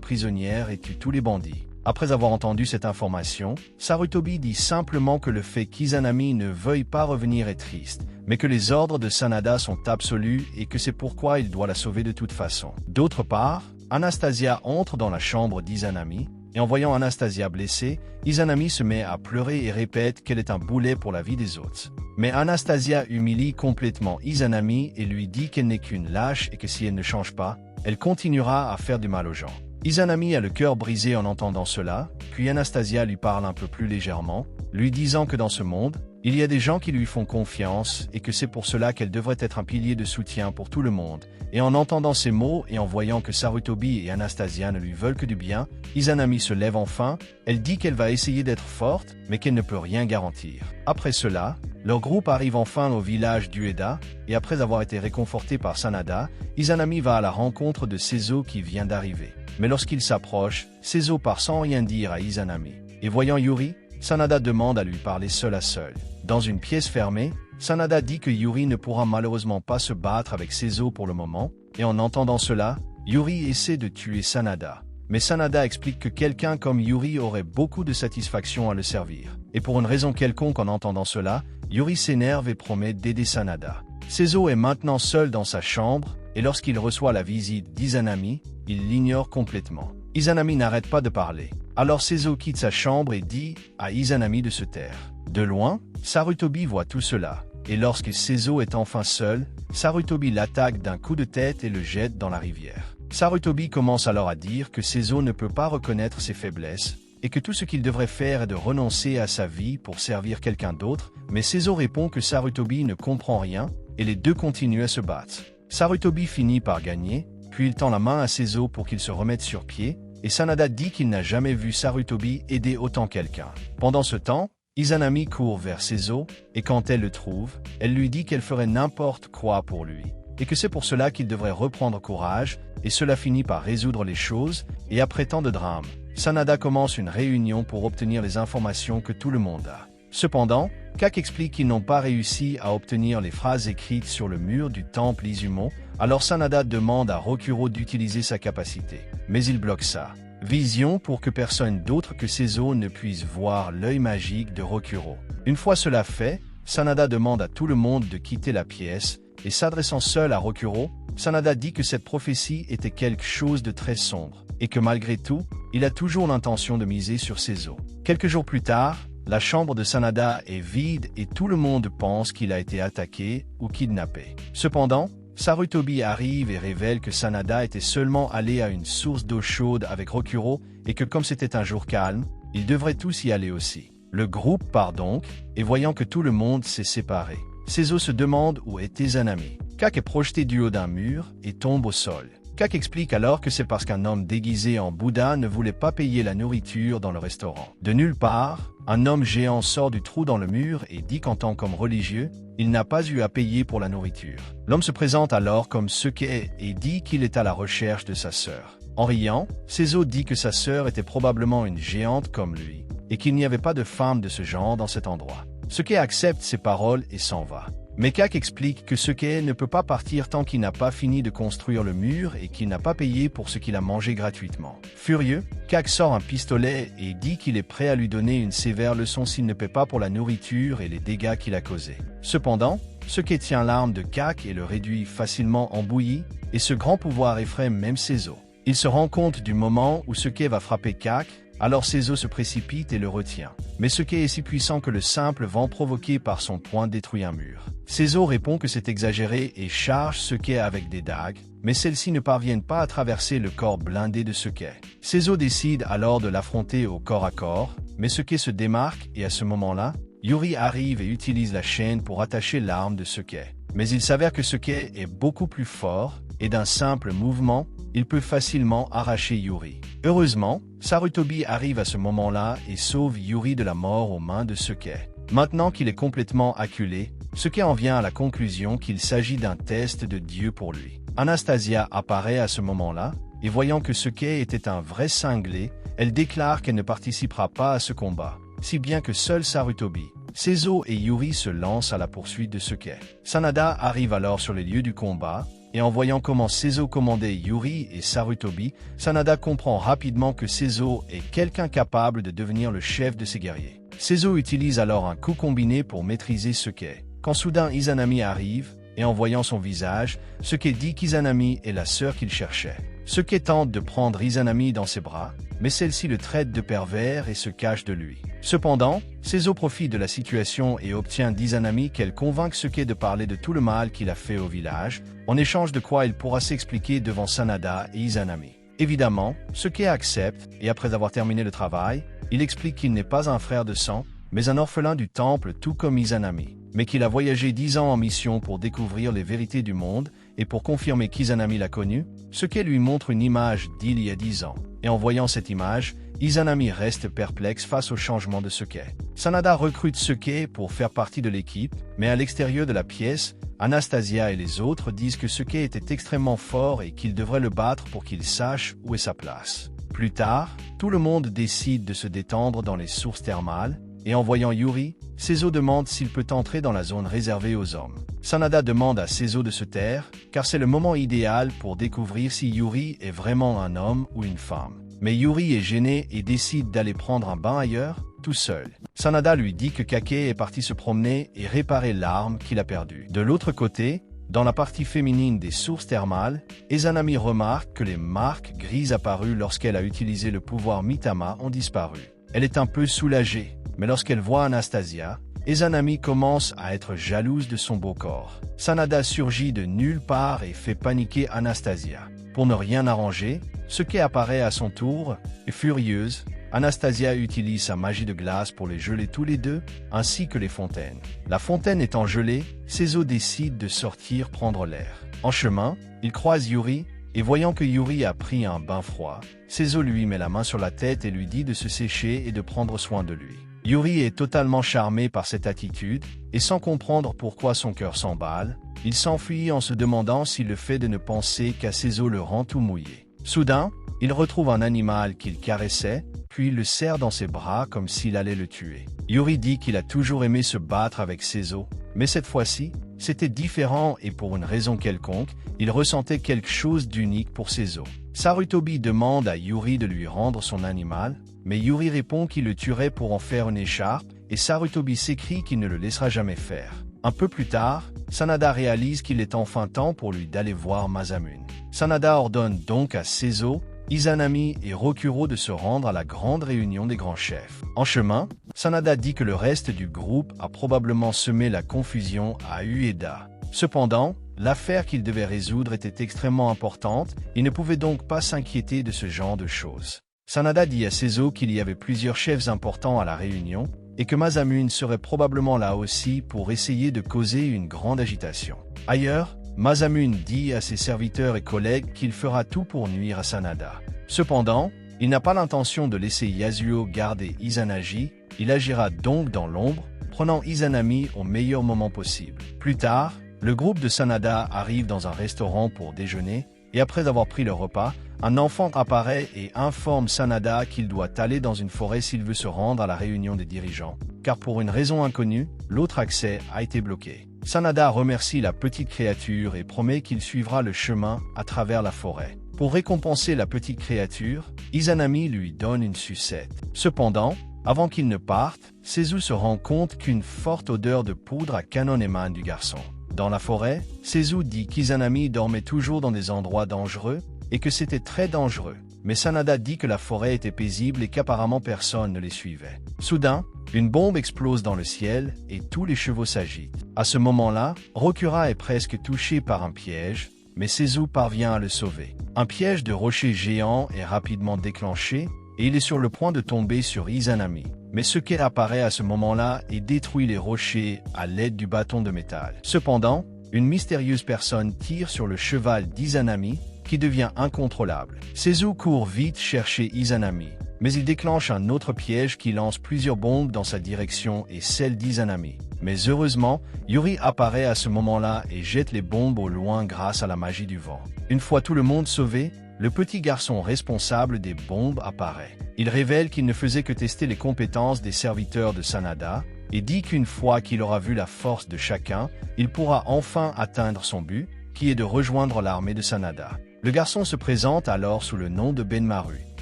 prisonnière et tue tous les bandits. Après avoir entendu cette information, Sarutobi dit simplement que le fait qu'Izanami ne veuille pas revenir est triste, mais que les ordres de Sanada sont absolus et que c'est pourquoi il doit la sauver de toute façon. D'autre part, Anastasia entre dans la chambre d'Izanami, et en voyant Anastasia blessée, Izanami se met à pleurer et répète qu'elle est un boulet pour la vie des autres. Mais Anastasia humilie complètement Izanami et lui dit qu'elle n'est qu'une lâche et que si elle ne change pas, elle continuera à faire du mal aux gens. Izanami a le cœur brisé en entendant cela, puis Anastasia lui parle un peu plus légèrement, lui disant que dans ce monde, il y a des gens qui lui font confiance et que c'est pour cela qu'elle devrait être un pilier de soutien pour tout le monde. Et en entendant ces mots et en voyant que Sarutobi et Anastasia ne lui veulent que du bien, Izanami se lève enfin, elle dit qu'elle va essayer d'être forte, mais qu'elle ne peut rien garantir. Après cela, leur groupe arrive enfin au village d'Ueda, et après avoir été réconforté par Sanada, Izanami va à la rencontre de Seizo qui vient d'arriver. Mais lorsqu'il s'approche, Seizo part sans rien dire à Izanami. Et voyant Yuri, Sanada demande à lui parler seul à seul. Dans une pièce fermée, Sanada dit que Yuri ne pourra malheureusement pas se battre avec Seizo pour le moment, et en entendant cela, Yuri essaie de tuer Sanada. Mais Sanada explique que quelqu'un comme Yuri aurait beaucoup de satisfaction à le servir. Et pour une raison quelconque en entendant cela, Yuri s'énerve et promet d'aider Sanada. Seizo est maintenant seul dans sa chambre, et lorsqu'il reçoit la visite d'Izanami, il l'ignore complètement. Izanami n'arrête pas de parler. Alors Seizo quitte sa chambre et dit à Izanami de se taire. De loin, Sarutobi voit tout cela, et lorsque Seizo est enfin seul, Sarutobi l'attaque d'un coup de tête et le jette dans la rivière. Sarutobi commence alors à dire que Seizo ne peut pas reconnaître ses faiblesses, et que tout ce qu'il devrait faire est de renoncer à sa vie pour servir quelqu'un d'autre, mais Seizo répond que Sarutobi ne comprend rien, et les deux continuent à se battre. Sarutobi finit par gagner, puis il tend la main à Seizo pour qu'il se remette sur pied, et Sanada dit qu'il n'a jamais vu Sarutobi aider autant quelqu'un. Pendant ce temps, Izanami court vers Seizo, et quand elle le trouve, elle lui dit qu'elle ferait n'importe quoi pour lui, et que c'est pour cela qu'il devrait reprendre courage, et cela finit par résoudre les choses, et après tant de drames, Sanada commence une réunion pour obtenir les informations que tout le monde a. Cependant, Kak explique qu'ils n'ont pas réussi à obtenir les phrases écrites sur le mur du temple Izumo, alors Sanada demande à Rokuro d'utiliser sa capacité. Mais il bloque ça. Vision pour que personne d'autre que Seizo ne puisse voir l'œil magique de Rokuro. Une fois cela fait, Sanada demande à tout le monde de quitter la pièce, et s'adressant seul à Rokuro, Sanada dit que cette prophétie était quelque chose de très sombre, et que malgré tout, il a toujours l'intention de miser sur Seizo. Quelques jours plus tard, la chambre de Sanada est vide et tout le monde pense qu'il a été attaqué ou kidnappé. Cependant, Sarutobi arrive et révèle que Sanada était seulement allé à une source d'eau chaude avec Rokuro et que comme c'était un jour calme, ils devraient tous y aller aussi. Le groupe part donc, et voyant que tout le monde s'est séparé, Seizo se demande où est Izanami. Kak est projeté du haut d'un mur et tombe au sol. Kak explique alors que c'est parce qu'un homme déguisé en Bouddha ne voulait pas payer la nourriture dans le restaurant. De nulle part, un homme géant sort du trou dans le mur et dit qu'en tant qu'homme religieux, il n'a pas eu à payer pour la nourriture. L'homme se présente alors comme Suke et dit qu'il est à la recherche de sa sœur. En riant, Seizo dit que sa sœur était probablement une géante comme lui, et qu'il n'y avait pas de femme de ce genre dans cet endroit. Suke accepte ses paroles et s'en va. Mais Kak explique que Suke ne peut pas partir tant qu'il n'a pas fini de construire le mur et qu'il n'a pas payé pour ce qu'il a mangé gratuitement. Furieux, Kak sort un pistolet et dit qu'il est prêt à lui donner une sévère leçon s'il ne paie pas pour la nourriture et les dégâts qu'il a causés. Cependant, Suke tient l'arme de Kak et le réduit facilement en bouillie, et ce grand pouvoir effraie même Seizo. Il se rend compte du moment où Suke va frapper Kak, alors Seizo se précipite et le retient. Mais Suke est si puissant que le simple vent provoqué par son poing détruit un mur. Seizo répond que c'est exagéré et charge Suke avec des dagues, mais celles-ci ne parviennent pas à traverser le corps blindé de Suke. Seizo décide alors de l'affronter au corps à corps, mais Suke se démarque et à ce moment-là, Yuri arrive et utilise la chaîne pour attacher l'arme de Suke. Mais il s'avère que Suke est beaucoup plus fort, et d'un simple mouvement, il peut facilement arracher Yuri. Heureusement, Sarutobi arrive à ce moment-là et sauve Yuri de la mort aux mains de Suke. Maintenant qu'il est complètement acculé, Suke en vient à la conclusion qu'il s'agit d'un test de Dieu pour lui. Anastasia apparaît à ce moment-là, et voyant que Suke était un vrai cinglé, elle déclare qu'elle ne participera pas à ce combat, si bien que seul Sarutobi, Seizo et Yuri se lancent à la poursuite de Suke. Sanada arrive alors sur les lieux du combat, et en voyant comment Seizo commandait Yuri et Sarutobi, Sanada comprend rapidement que Seizo est quelqu'un capable de devenir le chef de ses guerriers. Seizo utilise alors un coup combiné pour maîtriser Suke. Quand soudain Izanami arrive, et en voyant son visage, Suke dit qu'Izanami est la sœur qu'il cherchait. Suke tente de prendre Izanami dans ses bras, mais celle-ci le traite de pervers et se cache de lui. Cependant, Seizo profite de la situation et obtient d'Izanami qu'elle convainque Suke de parler de tout le mal qu'il a fait au village, en échange de quoi il pourra s'expliquer devant Sanada et Izanami. Évidemment, Suke accepte, et après avoir terminé le travail, il explique qu'il n'est pas un frère de sang, mais un orphelin du temple tout comme Izanami, mais qu'il a voyagé 10 ans en mission pour découvrir les vérités du monde, et pour confirmer qu'Izanami l'a connu, Suke lui montre une image d'il y a 10 ans. Et en voyant cette image, Izanami reste perplexe face au changement de Suke. Sanada recrute Suke pour faire partie de l'équipe, mais à l'extérieur de la pièce, Anastasia et les autres disent que Suke était extrêmement fort et qu'il devrait le battre pour qu'il sache où est sa place. Plus tard, tout le monde décide de se détendre dans les sources thermales, et en voyant Yuri, Seizo demande s'il peut entrer dans la zone réservée aux hommes. Sanada demande à Seizo de se taire, car c'est le moment idéal pour découvrir si Yuri est vraiment un homme ou une femme. Mais Yuri est gêné et décide d'aller prendre un bain ailleurs, tout seul. Sanada lui dit que Kake est parti se promener et réparer l'arme qu'il a perdue. De l'autre côté, dans la partie féminine des sources thermales, Izanami remarque que les marques grises apparues lorsqu'elle a utilisé le pouvoir Mitama ont disparu. Elle est un peu soulagée, mais lorsqu'elle voit Anastasia, Izanami commence à être jalouse de son beau corps. Sanada surgit de nulle part et fait paniquer Anastasia. Pour ne rien arranger, Suke apparaît à son tour, et furieuse, Anastasia utilise sa magie de glace pour les geler tous les deux, ainsi que les fontaines. La fontaine étant gelée, Seizo décide de sortir prendre l'air. En chemin, il croise Yuri, et voyant que Yuri a pris un bain froid, Seizo lui met la main sur la tête et lui dit de se sécher et de prendre soin de lui. Yuri est totalement charmé par cette attitude, et sans comprendre pourquoi son cœur s'emballe, il s'enfuit en se demandant si le fait de ne penser qu'à Seizo le rend tout mouillé. Soudain, il retrouve un animal qu'il caressait, puis le serre dans ses bras comme s'il allait le tuer. Yuri dit qu'il a toujours aimé se battre avec Seizo, mais cette fois-ci, c'était différent et pour une raison quelconque, il ressentait quelque chose d'unique pour Seizo. Sarutobi demande à Yuri de lui rendre son animal, mais Yuri répond qu'il le tuerait pour en faire une écharpe, et Sarutobi s'écrie qu'il ne le laissera jamais faire. Un peu plus tard, Sanada réalise qu'il est enfin temps pour lui d'aller voir Masamune. Sanada ordonne donc à Seizo, Izanami et Rokuro de se rendre à la grande réunion des grands chefs. En chemin, Sanada dit que le reste du groupe a probablement semé la confusion à Ueda. Cependant, l'affaire qu'il devait résoudre était extrêmement importante, il ne pouvait donc pas s'inquiéter de ce genre de choses. Sanada dit à Seizo qu'il y avait plusieurs chefs importants à la réunion, et que Masamune serait probablement là aussi pour essayer de causer une grande agitation. Ailleurs, Masamune dit à ses serviteurs et collègues qu'il fera tout pour nuire à Sanada. Cependant, il n'a pas l'intention de laisser Yasuo garder Izanagi, il agira donc dans l'ombre, prenant Izanami au meilleur moment possible. Plus tard, le groupe de Sanada arrive dans un restaurant pour déjeuner, et après avoir pris le repas, un enfant apparaît et informe Sanada qu'il doit aller dans une forêt s'il veut se rendre à la réunion des dirigeants, car pour une raison inconnue, l'autre accès a été bloqué. Sanada remercie la petite créature et promet qu'il suivra le chemin à travers la forêt. Pour récompenser la petite créature, Izanami lui donne une sucette. Cependant, avant qu'il ne parte, Seizo se rend compte qu'une forte odeur de poudre à canon émane du garçon. Dans la forêt, Seizo dit qu'Izanami dormait toujours dans des endroits dangereux et que c'était très dangereux. Mais Sanada dit que la forêt était paisible et qu'apparemment personne ne les suivait. Soudain, une bombe explose dans le ciel et tous les chevaux s'agitent. À ce moment-là, Rokura est presque touché par un piège, mais Seizo parvient à le sauver. Un piège de rochers géants est rapidement déclenché et il est sur le point de tomber sur Izanami. Mais Suke apparaît à ce moment-là et détruit les rochers à l'aide du bâton de métal. Cependant, une mystérieuse personne tire sur le cheval d'Izanami qui devient incontrôlable. Seizo court vite chercher Izanami, mais il déclenche un autre piège qui lance plusieurs bombes dans sa direction et celle d'Izanami. Mais heureusement, Yuri apparaît à ce moment-là et jette les bombes au loin grâce à la magie du vent. Une fois tout le monde sauvé, le petit garçon responsable des bombes apparaît. Il révèle qu'il ne faisait que tester les compétences des serviteurs de Sanada, et dit qu'une fois qu'il aura vu la force de chacun, il pourra enfin atteindre son but, qui est de rejoindre l'armée de Sanada. Le garçon se présente alors sous le nom de Benmaru.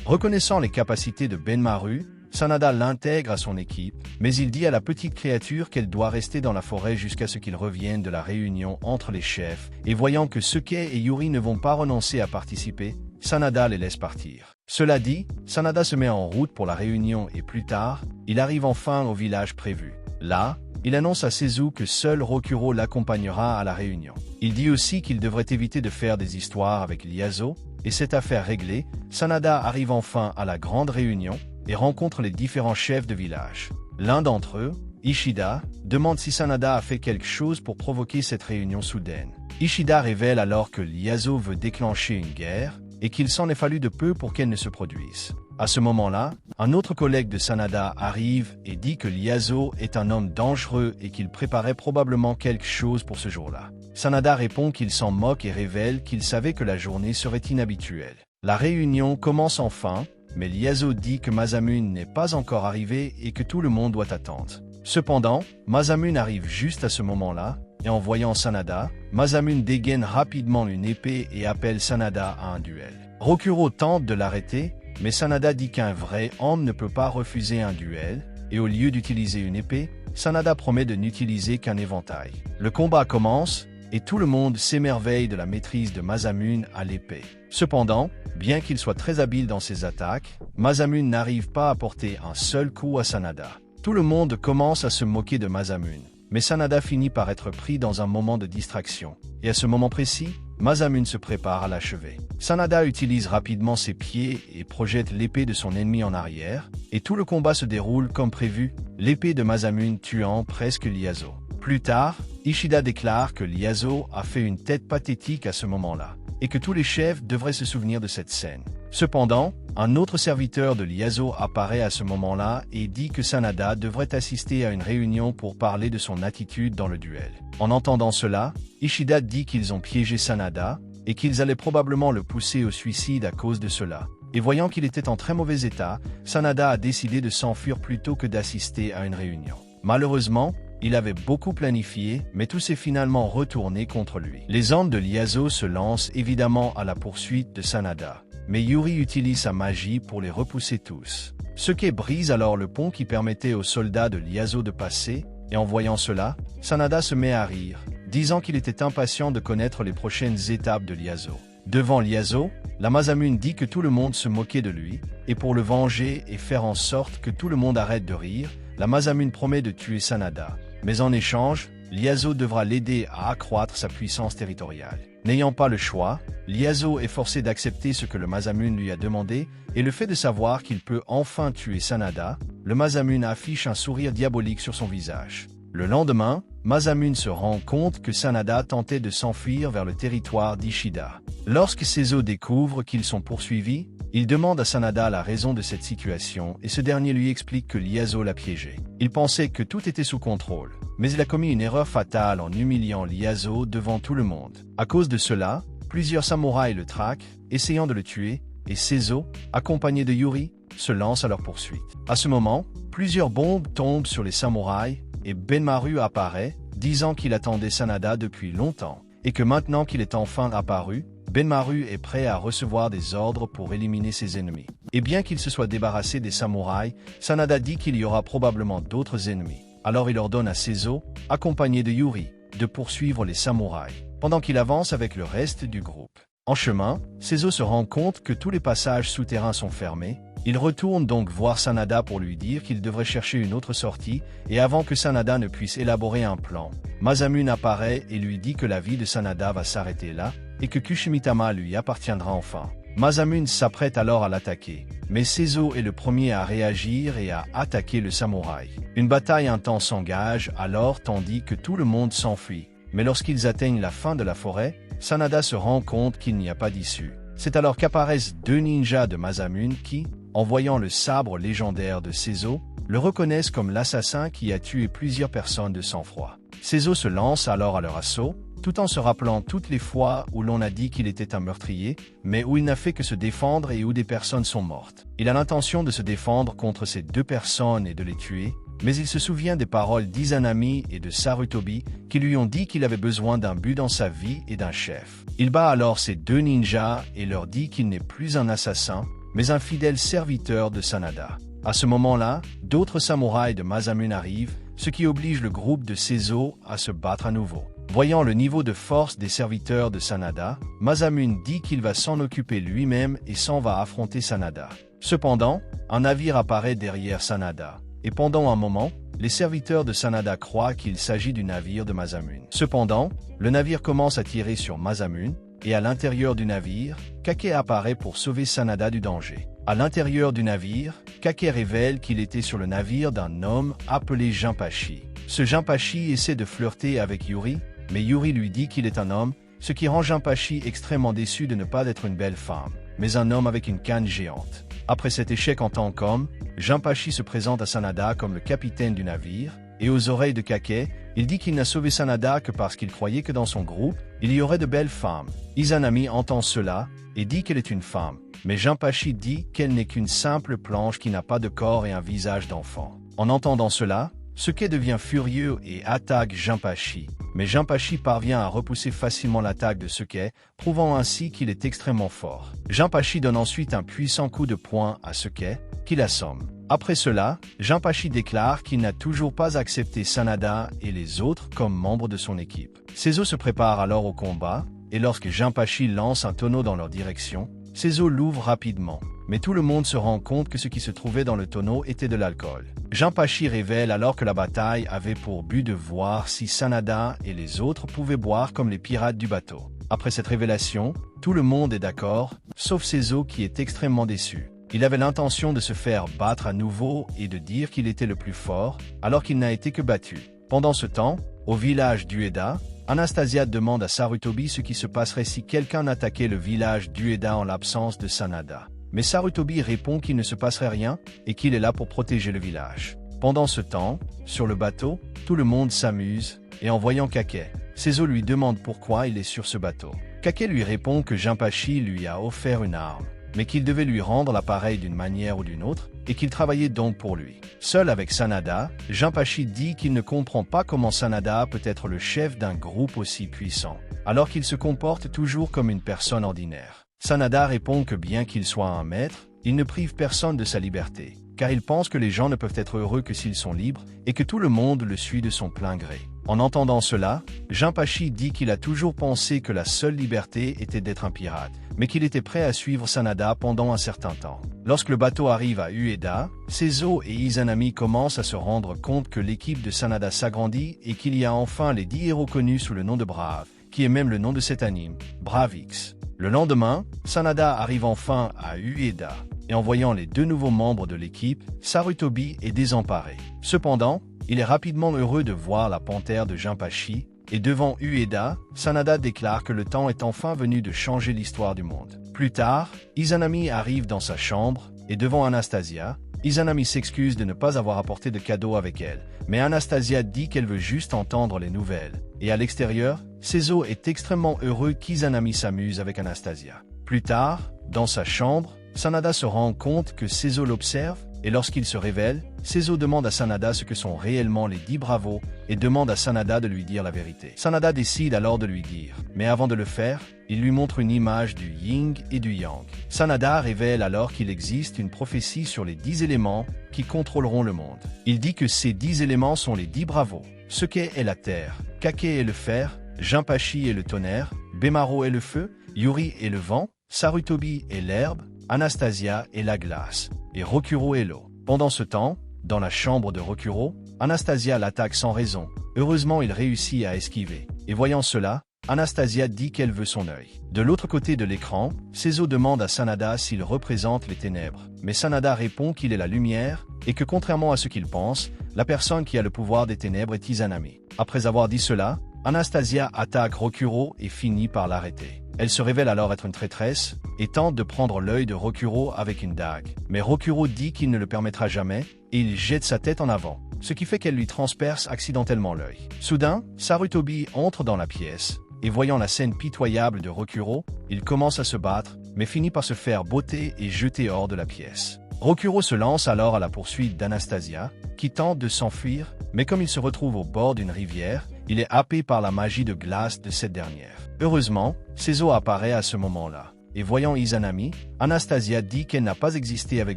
Reconnaissant les capacités de Benmaru, Sanada l'intègre à son équipe, mais il dit à la petite créature qu'elle doit rester dans la forêt jusqu'à ce qu'ils reviennent de la réunion entre les chefs, et voyant que Seke et Yuri ne vont pas renoncer à participer, Sanada les laisse partir. Cela dit, Sanada se met en route pour la réunion et plus tard, il arrive enfin au village prévu. Là, il annonce à Sezu que seul Rokuro l'accompagnera à la réunion. Il dit aussi qu'il devrait éviter de faire des histoires avec Liazo, et cette affaire réglée, Sanada arrive enfin à la grande réunion et rencontre les différents chefs de village. L'un d'entre eux, Ishida, demande si Sanada a fait quelque chose pour provoquer cette réunion soudaine. Ishida révèle alors que Liazo veut déclencher une guerre et qu'il s'en est fallu de peu pour qu'elle ne se produise. À ce moment-là, un autre collègue de Sanada arrive et dit que Liazo est un homme dangereux et qu'il préparait probablement quelque chose pour ce jour-là. Sanada répond qu'il s'en moque et révèle qu'il savait que la journée serait inhabituelle. La réunion commence enfin, mais Liazo dit que Masamune n'est pas encore arrivé et que tout le monde doit attendre. Cependant, Masamune arrive juste à ce moment-là, et en voyant Sanada, Masamune dégaine rapidement une épée et appelle Sanada à un duel. Rokuro tente de l'arrêter, mais Sanada dit qu'un vrai homme ne peut pas refuser un duel, et au lieu d'utiliser une épée, Sanada promet de n'utiliser qu'un éventail. Le combat commence, et tout le monde s'émerveille de la maîtrise de Masamune à l'épée. Cependant, bien qu'il soit très habile dans ses attaques, Masamune n'arrive pas à porter un seul coup à Sanada. Tout le monde commence à se moquer de Masamune, mais Sanada finit par être pris dans un moment de distraction. Et à ce moment précis, Masamune se prépare à l'achever. Sanada utilise rapidement ses pieds et projette l'épée de son ennemi en arrière, et tout le combat se déroule comme prévu, l'épée de Masamune tuant presque Liazo. Plus tard, Ishida déclare que Liazo a fait une tête pathétique à ce moment-là, et que tous les chefs devraient se souvenir de cette scène. Cependant, un autre serviteur de Liazo apparaît à ce moment-là et dit que Sanada devrait assister à une réunion pour parler de son attitude dans le duel. En entendant cela, Ishida dit qu'ils ont piégé Sanada et qu'ils allaient probablement le pousser au suicide à cause de cela. Et voyant qu'il était en très mauvais état, Sanada a décidé de s'enfuir plutôt que d'assister à une réunion. Malheureusement, il avait beaucoup planifié, mais tout s'est finalement retourné contre lui. Les hommes de Liazo se lancent évidemment à la poursuite de Sanada, mais Yuri utilise sa magie pour les repousser tous. Seke brise alors le pont qui permettait aux soldats de Liazo de passer, et en voyant cela, Sanada se met à rire, disant qu'il était impatient de connaître les prochaines étapes de Liazo. Devant Liazo, la Masamune dit que tout le monde se moquait de lui, et pour le venger et faire en sorte que tout le monde arrête de rire, la Masamune promet de tuer Sanada. Mais en échange, Liazo devra l'aider à accroître sa puissance territoriale. N'ayant pas le choix, Liazo est forcé d'accepter ce que le Masamune lui a demandé, et le fait de savoir qu'il peut enfin tuer Sanada, le Masamune affiche un sourire diabolique sur son visage. Le lendemain, Masamune se rend compte que Sanada tentait de s'enfuir vers le territoire d'Ishida. Lorsque Sezo découvre qu'ils sont poursuivis, il demande à Sanada la raison de cette situation et ce dernier lui explique que Liazo l'a piégé. Il pensait que tout était sous contrôle, mais il a commis une erreur fatale en humiliant Liazo devant tout le monde. À cause de cela, plusieurs samouraïs le traquent, essayant de le tuer, et Sezo, accompagné de Yuri, se lance à leur poursuite. À ce moment, plusieurs bombes tombent sur les samouraïs et Benmaru apparaît, disant qu'il attendait Sanada depuis longtemps et que maintenant qu'il est enfin apparu, Benmaru est prêt à recevoir des ordres pour éliminer ses ennemis. Et bien qu'il se soit débarrassé des samouraïs, Sanada dit qu'il y aura probablement d'autres ennemis. Alors il ordonne à Sezo, accompagné de Yuri, de poursuivre les samouraïs, pendant qu'il avance avec le reste du groupe. En chemin, Sezo se rend compte que tous les passages souterrains sont fermés. Il retourne donc voir Sanada pour lui dire qu'il devrait chercher une autre sortie, et avant que Sanada ne puisse élaborer un plan, Masamune apparaît et lui dit que la vie de Sanada va s'arrêter là, et que Kushimitama lui appartiendra enfin. Masamune s'apprête alors à l'attaquer, mais Sezo est le premier à réagir et à attaquer le samouraï. Une bataille intense s'engage alors tandis que tout le monde s'enfuit, mais lorsqu'ils atteignent la fin de la forêt, Sanada se rend compte qu'il n'y a pas d'issue. C'est alors qu'apparaissent deux ninjas de Masamune qui, en voyant le sabre légendaire de Sezo, le reconnaissent comme l'assassin qui a tué plusieurs personnes de sang-froid. Sezo se lance alors à leur assaut, tout en se rappelant toutes les fois où l'on a dit qu'il était un meurtrier, mais où il n'a fait que se défendre et où des personnes sont mortes. Il a l'intention de se défendre contre ces deux personnes et de les tuer, mais il se souvient des paroles d'Izanami et de Sarutobi qui lui ont dit qu'il avait besoin d'un but dans sa vie et d'un chef. Il bat alors ses deux ninjas et leur dit qu'il n'est plus un assassin, mais un fidèle serviteur de Sanada. À ce moment-là, d'autres samouraïs de Masamune arrivent, ce qui oblige le groupe de Seizo à se battre à nouveau. Voyant le niveau de force des serviteurs de Sanada, Masamune dit qu'il va s'en occuper lui-même et s'en va affronter Sanada. Cependant, un navire apparaît derrière Sanada, et pendant un moment, les serviteurs de Sanada croient qu'il s'agit du navire de Masamune. Cependant, le navire commence à tirer sur Masamune, et à l'intérieur du navire, Kake apparaît pour sauver Sanada du danger. À l'intérieur du navire, Kake révèle qu'il était sur le navire d'un homme appelé Jinpachi. Ce Jinpachi essaie de flirter avec Yuri, mais Yuri lui dit qu'il est un homme, ce qui rend Jinpachi extrêmement déçu de ne pas être une belle femme, mais un homme avec une canne géante. Après cet échec en tant qu'homme, Jinpachi se présente à Sanada comme le capitaine du navire, et aux oreilles de Kake, il dit qu'il n'a sauvé Sanada que parce qu'il croyait que dans son groupe, il y aurait de belles femmes. Izanami entend cela et dit qu'elle est une femme, mais Jinpachi dit qu'elle n'est qu'une simple planche qui n'a pas de corps et un visage d'enfant. En entendant cela, Suke devient furieux et attaque Jinpachi, mais Jinpachi parvient à repousser facilement l'attaque de Suke, prouvant ainsi qu'il est extrêmement fort. Jinpachi donne ensuite un puissant coup de poing à Suke, qui l'assomme. Après cela, Jinpachi déclare qu'il n'a toujours pas accepté Sanada et les autres comme membres de son équipe. Seizo se prépare alors au combat, et lorsque Jinpachi lance un tonneau dans leur direction, Seizo l'ouvre rapidement. Mais tout le monde se rend compte que ce qui se trouvait dans le tonneau était de l'alcool. Jinpachi révèle alors que la bataille avait pour but de voir si Sanada et les autres pouvaient boire comme les pirates du bateau. Après cette révélation, tout le monde est d'accord, sauf Seizo qui est extrêmement déçu. Il avait l'intention de se faire battre à nouveau et de dire qu'il était le plus fort, alors qu'il n'a été que battu. Pendant ce temps, au village d'Ueda, Anastasia demande à Sarutobi ce qui se passerait si quelqu'un attaquait le village d'Ueda en l'absence de Sanada. Mais Sarutobi répond qu'il ne se passerait rien et qu'il est là pour protéger le village. Pendant ce temps, sur le bateau, tout le monde s'amuse, et en voyant Kake, Seizo lui demande pourquoi il est sur ce bateau. Kake lui répond que Jinpachi lui a offert une arme, mais qu'il devait lui rendre l'appareil d'une manière ou d'une autre, et qu'il travaillait donc pour lui. Seul avec Sanada, Jinpachi dit qu'il ne comprend pas comment Sanada peut être le chef d'un groupe aussi puissant, alors qu'il se comporte toujours comme une personne ordinaire. Sanada répond que bien qu'il soit un maître, il ne prive personne de sa liberté, car il pense que les gens ne peuvent être heureux que s'ils sont libres, et que tout le monde le suit de son plein gré. En entendant cela, Jinpachi dit qu'il a toujours pensé que la seule liberté était d'être un pirate, mais qu'il était prêt à suivre Sanada pendant un certain temps. Lorsque le bateau arrive à Ueda, Seizo et Izanami commencent à se rendre compte que l'équipe de Sanada s'agrandit et qu'il y a enfin les 10 héros connus sous le nom de Brave, qui est même le nom de cet anime, Bravix. Le lendemain, Sanada arrive enfin à Ueda, et en voyant les deux nouveaux membres de l'équipe, Sarutobi est désemparé. Cependant, il est rapidement heureux de voir la panthère de Jinpachi, et devant Ueda, Sanada déclare que le temps est enfin venu de changer l'histoire du monde. Plus tard, Izanami arrive dans sa chambre, et devant Anastasia, Izanami s'excuse de ne pas avoir apporté de cadeau avec elle, mais Anastasia dit qu'elle veut juste entendre les nouvelles. Et à l'extérieur, Seizo est extrêmement heureux qu'Izanami s'amuse avec Anastasia. Plus tard, dans sa chambre, Sanada se rend compte que Seizo l'observe, et lorsqu'il se révèle, Seizo demande à Sanada ce que sont réellement les 10 bravos, et demande à Sanada de lui dire la vérité. Sanada décide alors de lui dire, mais avant de le faire, il lui montre une image du Yin et du Yang. Sanada révèle alors qu'il existe une prophétie sur les 10 éléments qui contrôleront le monde. Il dit que ces 10 éléments sont les 10 bravos. Suke est la terre, Kake est le fer, Jinpachi est le tonnerre, Bemaro est le feu, Yuri est le vent, Sarutobi est l'herbe, Anastasia est la glace, et Rokuro est l'eau. Pendant ce temps, dans la chambre de Rokuro, Anastasia l'attaque sans raison. Heureusement, il réussit à esquiver. Et voyant cela, Anastasia dit qu'elle veut son œil. De l'autre côté de l'écran, Seizo demande à Sanada s'il représente les ténèbres. Mais Sanada répond qu'il est la lumière, et que contrairement à ce qu'il pense, la personne qui a le pouvoir des ténèbres est Izanami. Après avoir dit cela, Anastasia attaque Rokuro et finit par l'arrêter. Elle se révèle alors être une traîtresse, et tente de prendre l'œil de Rokuro avec une dague. Mais Rokuro dit qu'il ne le permettra jamais, et il jette sa tête en avant, ce qui fait qu'elle lui transperce accidentellement l'œil. Soudain, Sarutobi entre dans la pièce, et voyant la scène pitoyable de Rokuro, il commence à se battre, mais finit par se faire botter et jeter hors de la pièce. Rokuro se lance alors à la poursuite d'Anastasia, qui tente de s'enfuir, mais comme il se retrouve au bord d'une rivière, il est happé par la magie de glace de cette dernière. Heureusement, Seizo apparaît à ce moment-là. Et voyant Izanami, Anastasia dit qu'elle n'a pas existé avec